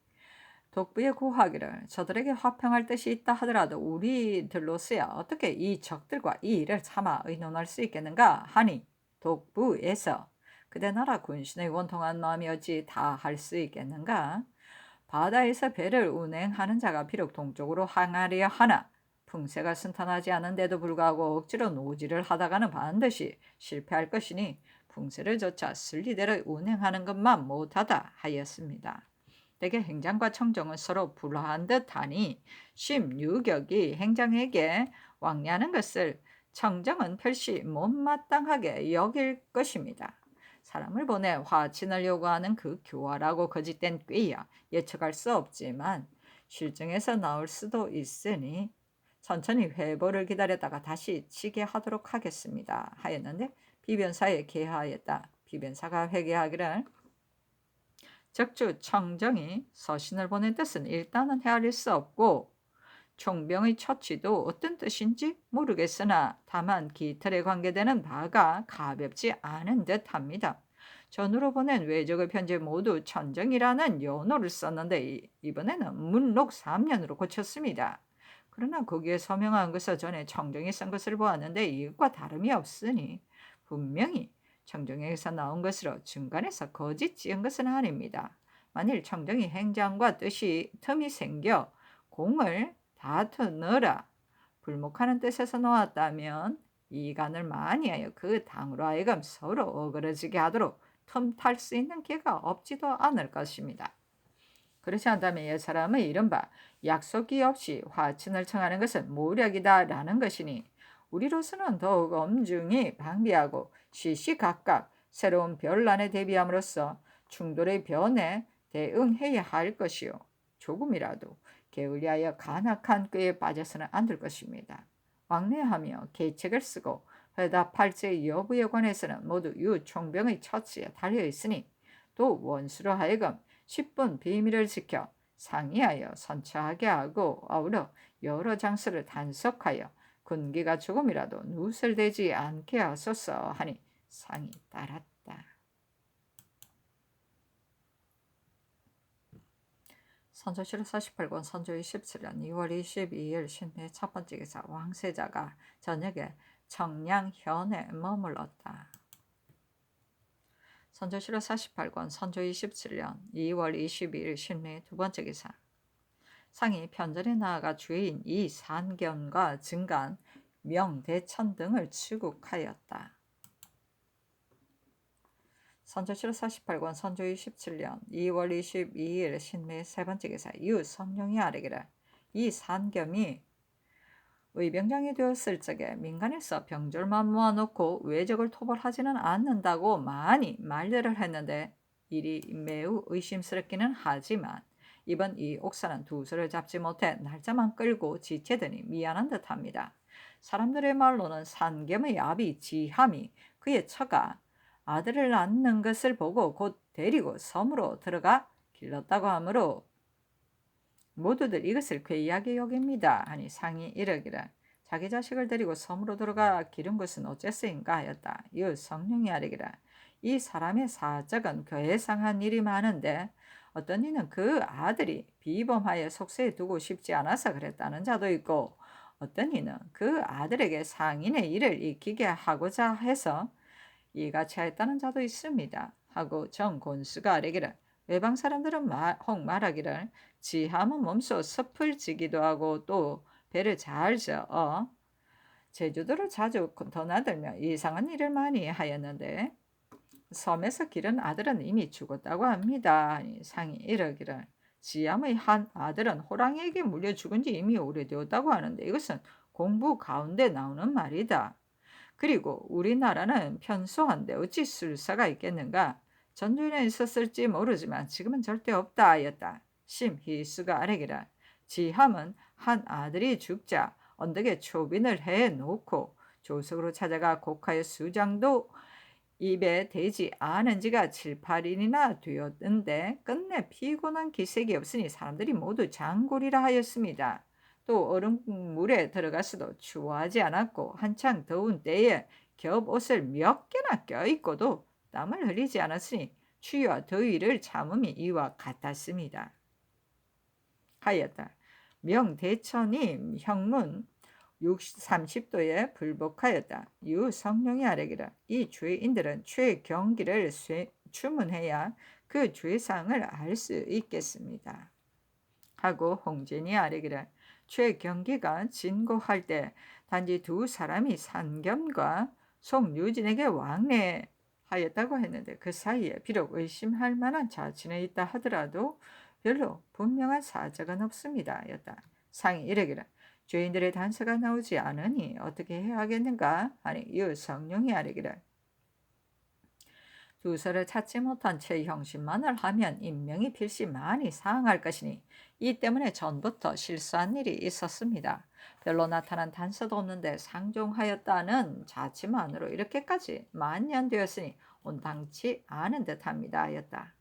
독부에 고하기를 저들에게 화평할 뜻이 있다 하더라도 우리들로서야 어떻게 이 적들과 이 일을 참아 의논할 수 있겠는가 하니 독부에서 그대 나라 군신의 원통한 마음이 어찌 다 할 수 있겠는가? 바다에서 배를 운행하는 자가 비록 동쪽으로 항하려 하나 풍세가 순탄하지 않은데도 불구하고 억지로 노지를 하다가는 반드시 실패할 것이니 풍세를 조차 순리대로 운행하는 것만 못하다 하였습니다. 대개 행장과 청정은 서로 불화한 듯하니 심유격이 행장에게 왕래하는 것을 청정은 별시 못마땅하게 여길 것입니다. 사람을 보내 화친을 요구하는 그 교활하고 거짓된 꾀야 예측할 수 없지만 실증에서 나올 수도 있으니 천천히 회보를 기다렸다가 다시 치게 하도록 하겠습니다 하였는데 비변사에 계하였다. 비변사가 회개하기를 적주 청정이 서신을 보낸 뜻은 일단은 헤아릴 수 없고 총병의 처치도 어떤 뜻인지 모르겠으나 다만 기틀에 관계되는 바가 가볍지 않은 듯합니다. 전후로 보낸 외적의 편지에 모두 천정이라는 연호를 썼는데 이번에는 문록 3년으로 고쳤습니다. 그러나 거기에 서명한 것을 전에 청정이 쓴 것을 보았는데 이것과 다름이 없으니 분명히 청정에게서 나온 것으로 중간에서 거짓 지은 것은 아닙니다. 만일 청정이 행장과 틈이 생겨 공을 다투느라 불목하는 뜻에서 놓았다면 이간을 많이 하여 그 당으로 하여금 서로 어그러지게 하도록 틈탈 수 있는 기회가 없지도 않을 것입니다. 그렇지 않다면 이 사람의 이른바 약속이 없이 화친을 청하는 것은 모략이다라는 것이니 우리로서는 더욱 엄중히 방비하고 시시각각 새로운 변란에 대비함으로써 충돌의 변에 대응해야 할 것이요. 조금이라도 게을리하여 간악한 꾀에 빠져서는 안 될 것입니다. 왕래하며 계책을 쓰고 회답할지의 여부에 관해서는 모두 유총병의 처치에 달려있으니 또 원수로 하여금 10분 비밀을 지켜 상의하여 선처하게 하고 아울러 여러 장소를 단속하여 군기가 조금이라도 누설되지 않게 하소서 하니 상이 따랐다. 선조실록 48권 선조 27년 2월 22일 신의 첫 번째 기사 왕세자가 저녁에 청량현에 머물렀다. 선조실록 48권 선조 27년 2월 22일 신의 두 번째 기사 상이 편전에 나아가 주인 이산견과 증간, 명대천 등을 추국하였다. 선조실록 48권 선조 27년 2월 22일 신의 세 번째 기사 유성룡이 아뢰기를 이 산겸이 의병장이 되었을 적에 민간에서 병졸만 모아놓고 외적을 토벌하지는 않는다고 많이 말려를 했는데 일이 매우 의심스럽기는 하지만 이번 이 옥사는 두서를 잡지 못해 날짜만 끌고 지체되니 미안한 듯합니다. 사람들의 말로는 산겸의 아비 지함이 그의 처가 아들을 낳는 것을 보고 곧 데리고 섬으로 들어가 길렀다고 하므로 모두들 이것을 괴이하게 여깁니다. 하니 상이 이르기를 자기 자식을 데리고 섬으로 들어가 기른 것은 어째서인가 하였다. 이어 성령이 아뢰기를 이 사람의 사적은 괴상한 일이 많은데 어떤 이는 그 아들이 비범하여 속세에 두고 싶지 않아서 그랬다는 자도 있고 어떤 이는 그 아들에게 상인의 일을 익히게 하고자 해서 이같이 하였다는 자도 있습니다. 하고 정곤수가 아뢰기를 외방 사람들은 혹 말하기를 지함은 몸소 섭을 지기도 하고 또 배를 잘 저어 제주도를 자주 떠나들며 이상한 일을 많이 하였는데 섬에서 기른 아들은 이미 죽었다고 합니다. 상이 이러기를 지함의 한 아들은 호랑이에게 물려 죽은 지 이미 오래되었다고 하는데 이것은 공부 가운데 나오는 말이다. 그리고 우리나라는 편소한데 어찌 술사가 있겠는가? 전주에는 있었을지 모르지만 지금은 절대 없다 하였다. 심희수가 아뢰기라 지함은 한 아들이 죽자 언덕에 초빈을 해놓고 조석으로 찾아가 곡하여 수장도 입에 대지 않은 지가 7, 8일이나 되었는데 끝내 피곤한 기색이 없으니 사람들이 모두 장골이라 하였습니다. 또 얼음물에 들어가서도 추워하지 않았고 한창 더운 때에 겹옷을 몇 개나 껴입고도 땀을 흘리지 않았으니 추위와 더위를 참음이 이와 같았습니다. 하였다. 명대천이 형문 30도에 불복하였다. 유성룡이 아뢰기를 이 죄인들은 죄 경기를 추문해야 그 죄상을 알 수 있겠습니다. 하고 홍진이 아뢰기를 죄 경기가 진고할 때 단지 두 사람이 산겸과 송유진에게 왕래하였다고 했는데 그 사이에 비록 의심할 만한 자친이 있다 하더라도 별로 분명한 사적은 없습니다. 였다. 상이 이르기를 죄인들의 단서가 나오지 않으니 어떻게 해야 하겠는가? 하니 유성룡이 아뢰기를 두서를 찾지 못한 채 형신만을 하면 인명이 필시 많이 상할 것이니 이 때문에 전부터 실수한 일이 있었습니다. 별로 나타난 단서도 없는데 상종하였다는 자취만으로 이렇게까지 만년되었으니 온당치 않은 듯합니다 하였다.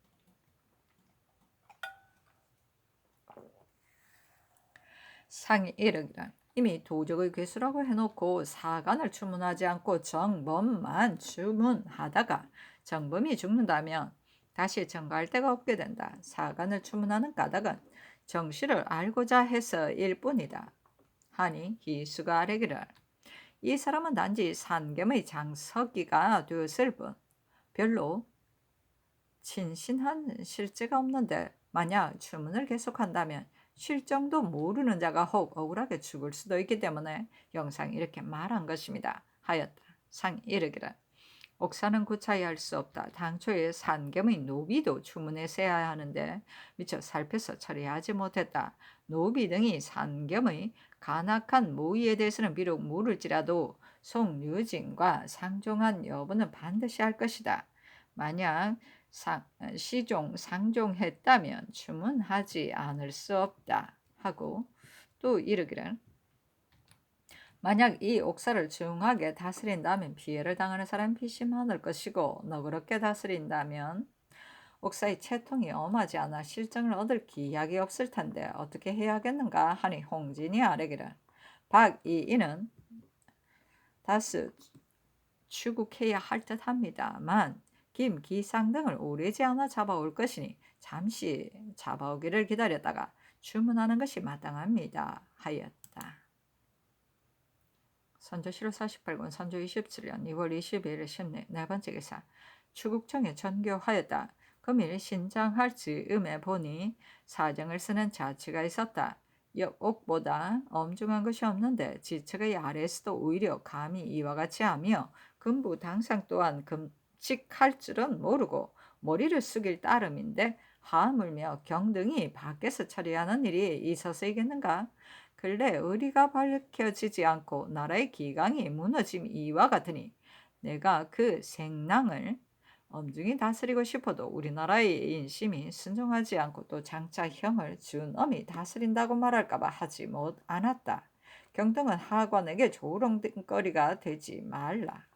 상이 이르기를 이미 도적의 괴수라고 해놓고 사간을 주문하지 않고 정범만 주문하다가 정범이 죽는다면 다시 정가할 데가 없게 된다. 사간을 주문하는 까닭은 정씨를 알고자 해서일 뿐이다. 하니 기수가 아뢰기를 이 사람은 단지 산겸의 장서기가 되었을 뿐 별로 친신한 실제가 없는데 만약 주문을 계속한다면 실정도 모르는 자가 혹 억울하게 죽을 수도 있기 때문에 영상이 이렇게 말한 것입니다. 하였다. 상이 이르기를 옥사는 구차히 할 수 없다. 당초에 산겸의 노비도 주문했어야 하는데 미처 살펴서 처리하지 못했다. 노비 등이 산겸의 간악한 모의에 대해서는 비록 모를지라도 송유진과 상종한 여부는 반드시 알 것이다. 만약 시종 상종했다면 주문하지 않을 수 없다 하고 또 이르기를 만약 이 옥사를 중하게 다스린다면 피해를 당하는 사람이 필시 많을 것이고 너그럽게 다스린다면 옥사의 채통이 엄하지 않아 실정을 얻을 기약이 없을 텐데 어떻게 해야겠는가 하니 홍진이 아뢰기를 박이인은 다스 추국해야 할 듯합니다만 김기상 등을 오래지 않아 잡아올 것이니 잠시 잡아오기를 기다렸다가 주문하는 것이 마땅합니다 하였다. 선조실록 48권 선조 27년 2월 22일 신내 네 번째 기사 추국청에 전교하였다. 금일 신장할 즈음에 보니 사정을 쓰는 자치가 있었다. 역옥보다 엄중한 것이 없는데 지책의 아래에서도 오히려 감히 이와 같이 하며 금부 당상 또한 금칙할 줄은 모르고 머리를 숙일 따름인데 하물며 경등이 밖에서 처리하는 일이 있어서이겠는가? 근래 의리가 밝혀지지 않고 나라의 기강이 무너짐 이와 같으니 내가 그 생랑을 엄중히 다스리고 싶어도 우리나라의 인심이 순종하지 않고 또 장차 형을 준엄히 다스린다고 말할까봐 하지 못 않았다. 경등은 하관에게 조롱거리가 되지 말라.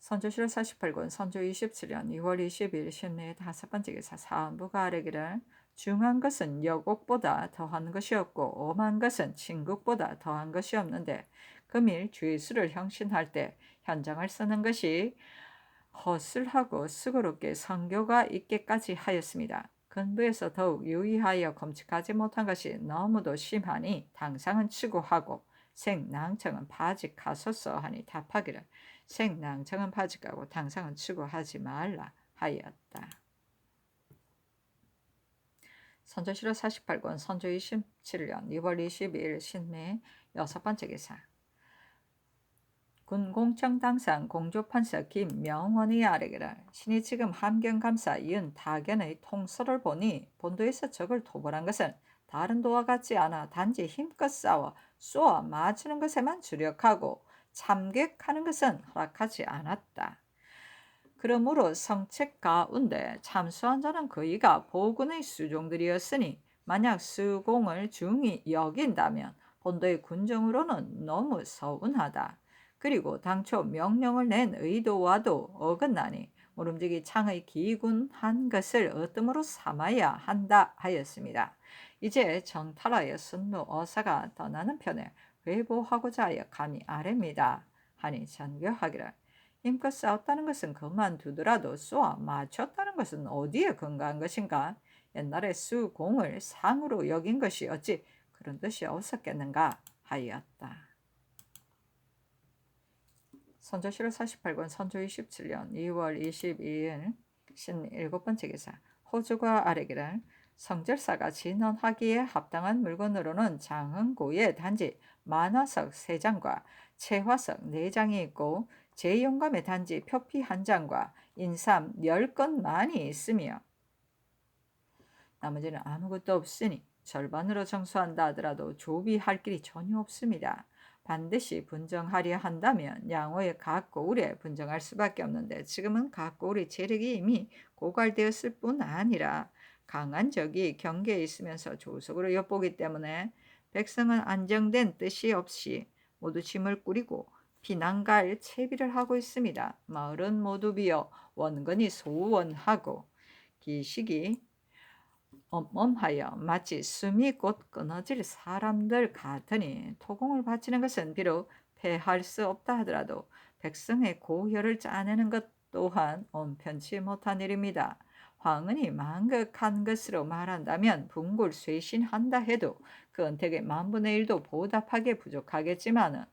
선조실록 48권 선조 27년 2월 20일 신내의 다섯 번째 기사 사안부가 아뢰기를 중한 것은 여곡보다 더한 것이 없고 엄한 것은 진국보다 더한 것이 없는데 금일 죄수를 형신할 때 현장을 쓰는 것이 허술하고 수고롭게 성교가 있게까지 하였습니다. 근부에서 더욱 유의하여 검칙하지 못한 것이 너무도 심하니 당상은 추구하고 생낭청은 파직하소서 하니 답하기를 생낭청은 파직하고 당상은 추구하지 말라 하였다. 선조실록 48권 선조 27년 2월 22일 신매 여섯 번째 기사 군공청 당상 공조판사 김명원이 아뢰기를 신이 지금 함경감사 윤탁연의 통서를 보니 본도에서 적을 토벌한 것은 다른 도와 같지 않아 단지 힘껏 싸워 쏘아 맞추는 것에만 주력하고 참객하는 것은 허락하지 않았다. 그러므로 성책 가운데 참수한 자는 그이가 보군의 수종들이었으니 만약 수공을 중히 여긴다면 본도의 군정으로는 너무 서운하다. 그리고 당초 명령을 낸 의도와도 어긋나니 모름지기 창의 기군한 것을 어뜸으로 삼아야 한다 하였습니다. 이제 정탈하여 순무 어사가 떠나는 편에 회보하고자 하여 감히 아뢰입니다. 하니 전교하기를 힘껏 싸웠다는 것은 그만두더라도 쏘아 맞췄다는 것은 어디에 근거한 것인가? 옛날에 수공을 상으로 여긴 것이 어찌 그런 뜻이 없었겠는가 하였다. 선조실록 48권 선조 27년 2월 22일 신 일곱 번째 기사 호주가 아뢰기를 성절사가 진언하기에 합당한 물건으로는 장흥고에 단지 만화석 3장과 채화석 4장이 있고 제 영감에 단지 표피 1장과 인삼 10건만이 있으며 나머지는 아무것도 없으니 절반으로 정수한다 하더라도 조비할 길이 전혀 없습니다. 반드시 분정하려 한다면 양호에 각고울에 분정할 수밖에 없는데 지금은 각고울의 재력이 이미 고갈되었을 뿐 아니라 강한 적이 경계에 있으면서 조속으로 엿보기 때문에 백성은 안정된 뜻이 없이 모두 짐을 꾸리고 피난갈 채비를 하고 있습니다. 마을은 모두 비어 원건이 소원하고 기식이 엄엄하여 마치 숨이 곧 끊어질 사람들 같으니 토공을 바치는 것은 비록 패할 수 없다 하더라도 백성의 고혈을 짜내는 것 또한 온편치 못한 일입니다. 황은이 망극한 것으로 말한다면 분골쇄신한다 해도 그 은택의 1/1000도 보답하기에 부족하겠지만은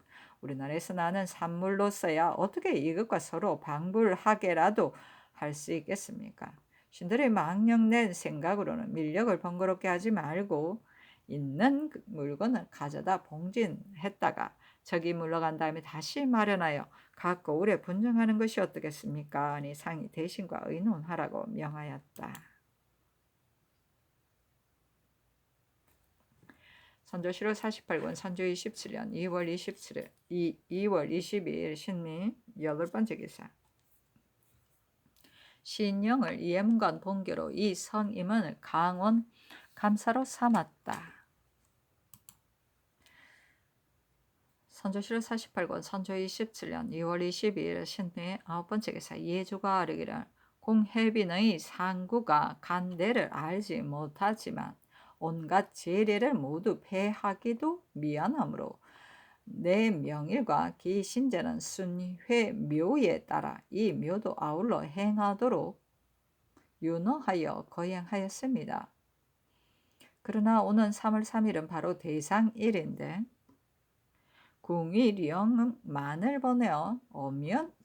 우리나라에서 나는 산물로서야 어떻게 이것과 서로 방불하게라도 할 수 있겠습니까? 신들의 망령된 생각으로는 밀력을 번거롭게 하지 말고 있는 물건을 가져다 봉진했다가 적이 물러간 다음에 다시 마련하여 각 거울에 분정하는 것이 어떻겠습니까? 아니 상이 대신과 의논하라고 명하였다. 선조실록 48권 선조 27년 2월 27일 2월 22일 신미 8번째 기사. 신영을 예문관 본교로 이 성임원을 강원 감사로 삼았다. 선조실록 48권 선조 27년 2월 22일 신미 9번째 기사. 예조가 아르기를 공해빈의 상구가 간대를 알지 못하지만 온갖 재례를 모두 패하기도 미안하므로 내 명일과 기신제는 순회 묘에 따라 이 묘도 아울러 행하도록 윤호하여 거행하였습니다. 그러나 오는 3월 3일은 바로 대상일인데 궁이령만을 보내어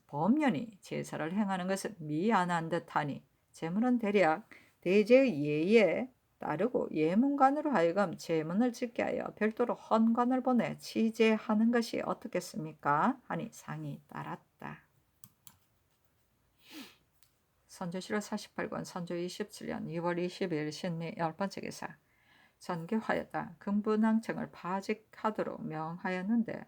범연이 제사를 행하는 것은 미안한 듯하니 제물은 대략 대제의 예에 따르고 예문관으로 하여금 제문을 짓게 하여 별도로 헌관을 보내 치제하는 것이 어떻겠습니까? 하니 상이 따랐다. 선조실록 48권 선조 27년 2월 20일 신미 10번째 기사. 전교하였다. 금분왕청을 파직하도록 명하였는데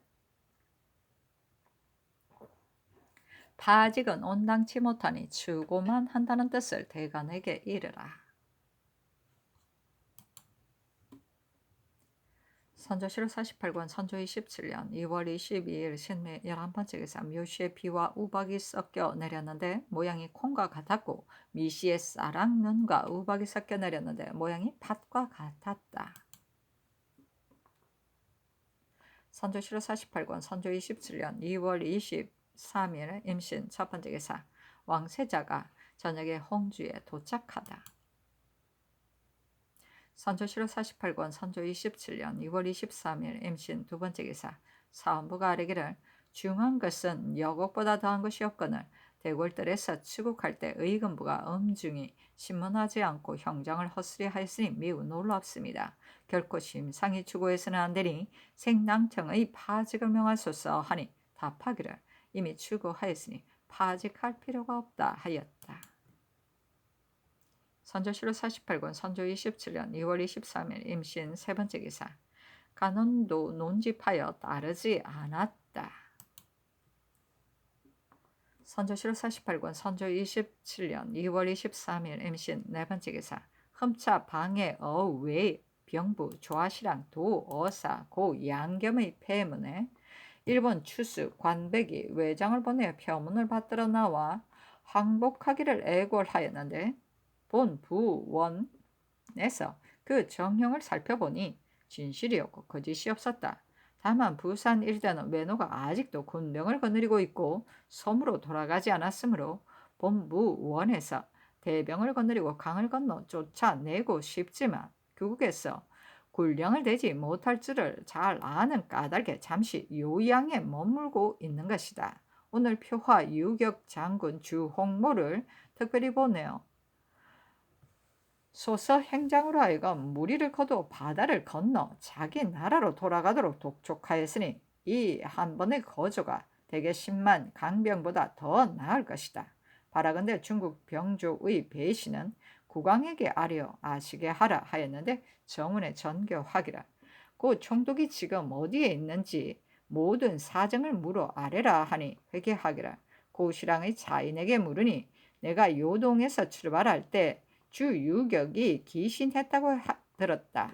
파직은 온당치 못하니 추고만 한다는 뜻을 대간에게 이르라. 선조실록 48권 선조 27년 2월 22일 신미 11번째 기사. 묘시에 비와 우박이 섞여 내렸는데 모양이 콩과 같았고 미시에 쌀랑면과 우박이 섞여 내렸는데 모양이 팥과 같았다. 선조실록 48권 선조 27년 2월 23일 임신 첫 번째 기사. 왕세자가 저녁에 홍주에 도착하다. 선조실록 48권 선조 27년 2월 23일 임신 두 번째 기사. 사원부가 아뢰기를 중한 것은 여곡보다 더한 것이 없거늘 대궐들에서 추국할 때 의금부가 엄중히 신문하지 않고 형장을 헛스리 하였으니 매우 놀랍습니다. 결코 심상히 추구해서는 안 되니 생낭청의 파직을 명하소서 하니 답하기를 이미 추구하였으니 파직할 필요가 없다 하였다. 선조실록 48권 선조 27년 2월 23일 임신 세 번째 기사. 간원도 논집하여 따르지 않았다. 선조실록 48권 선조 27년 2월 23일 임신 네 번째 기사. 흠차 방해 어외 병부 조아시랑 도 어사 고 양겸의 폐문에 일본 추수 관백이 외장을 보내 표문을 받들어 나와 항복하기를 애골하였는데 본부원에서 그 정형을 살펴보니 진실이었고 거짓이 없었다. 다만 부산 일대는 외노가 아직도 군병을 거느리고 있고 섬으로 돌아가지 않았으므로 본부원에서 대병을 거느리고 강을 건너 쫓아내고 싶지만 교국에서 군량을 대지 못할 줄을 잘 아는 까닭에 잠시 요양에 머물고 있는 것이다. 오늘 표화 유격 장군 주홍모를 특별히 보내어 소서 행장으로 하여금 무리를 거두 바다를 건너 자기 나라로 돌아가도록 독촉하였으니 이 한 번의 거조가 대개 10만 강병보다 더 나을 것이다. 바라건대 중국 병조의 배신은 국왕에게 아뢰어 아시게 하라 하였는데 정운에 전교하기라. 그 총독이 지금 어디에 있는지 모든 사정을 물어 아뢰라 하니 회개하기를 고시랑의 차인에게 물으니 내가 요동에서 출발할 때 주유격이 기신했다고 들었다.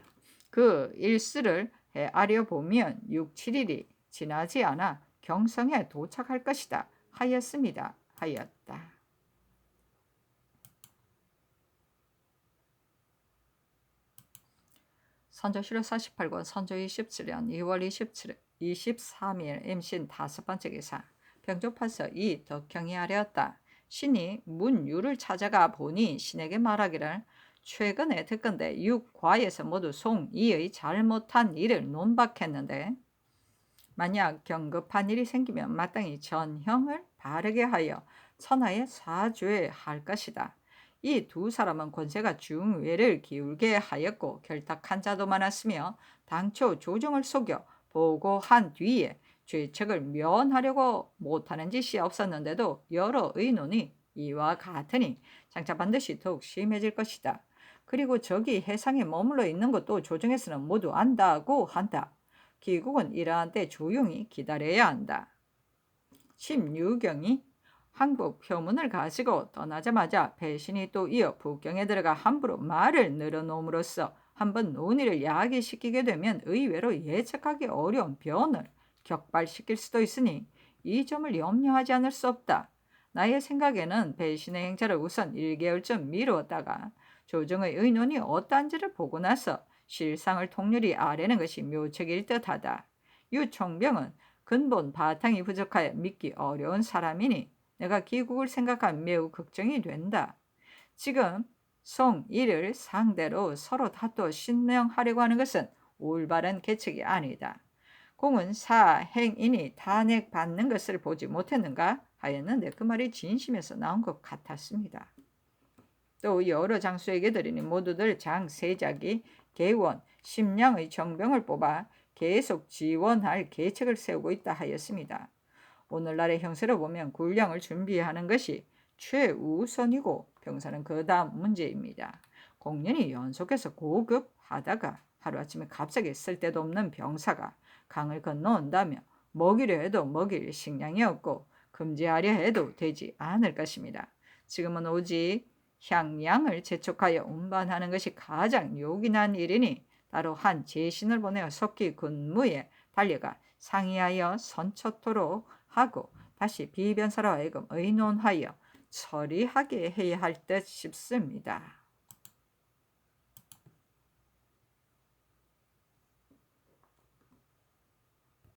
그 일수를 헤아려 보면 6, 7일이 지나지 않아 경성에 도착할 것이다 하였습니다. 하였다. 선조실록 48권 선조 27년 2월 23일 임신 5번째 기사. 병조파서 이 덕형이 아뢰었다. 신이 문유를 찾아가 보니 신에게 말하기를 최근에 듣건대 육과에서 모두 송이의 잘못한 일을 논박했는데 만약 경급한 일이 생기면 마땅히 전형을 바르게 하여 천하에 사죄할 것이다. 이 두 사람은 권세가 중외를 기울게 하였고 결탁한 자도 많았으며 당초 조정을 속여 보고한 뒤에 죄책을 면하려고 못하는 짓이 없었는데도 여러 의논이 이와 같으니 장차 반드시 더욱 심해질 것이다. 그리고 저기 해상에 머물러 있는 것도 조정에서는 모두 안다고 한다. 기국은 이러한 때 조용히 기다려야 한다. 16경이 한국 표문을 가지고 떠나자마자 배신이 또 이어 북경에 들어가 함부로 말을 늘어놓음으로써 한번 논의를 야기시키게 되면 의외로 예측하기 어려운 변을 격발시킬 수도 있으니 이 점을 염려하지 않을 수 없다. 나의 생각에는 배신의 행차를 우선 1개월쯤 미루었다가 조정의 의논이 어떠한지를 보고 나서 실상을 통렬히 아뢰는 것이 묘책일 듯하다. 유총병은 근본 바탕이 부족하여 믿기 어려운 사람이니 내가 기국을 생각하면 매우 걱정이 된다. 지금 송이를 상대로 서로 다투어 신명하려고 하는 것은 올바른 계책이 아니다. 공은 사행인이 탄핵받는 것을 보지 못했는가 하였는데 그 말이 진심에서 나온 것 같았습니다. 또 여러 장수에게 들으니 모두들 장세작이 개원, 심량의 정병을 뽑아 계속 지원할 계책을 세우고 있다 하였습니다. 오늘날의 형세로 보면 군량을 준비하는 것이 최우선이고 병사는 그 다음 문제입니다. 공년이 연속해서 고급하다가 하루아침에 갑자기 쓸데도 없는 병사가 강을 건너온다며 먹이려 해도 먹일 식량이 없고 금지하려 해도 되지 않을 것입니다. 지금은 오직 향량을 재촉하여 운반하는 것이 가장 요긴한 일이니 따로 한 제신을 보내어 속히 군무에 달려가 상의하여 선처토록 하고 다시 비변사로 하여금 의논하여 처리하게 해야 할 듯 싶습니다.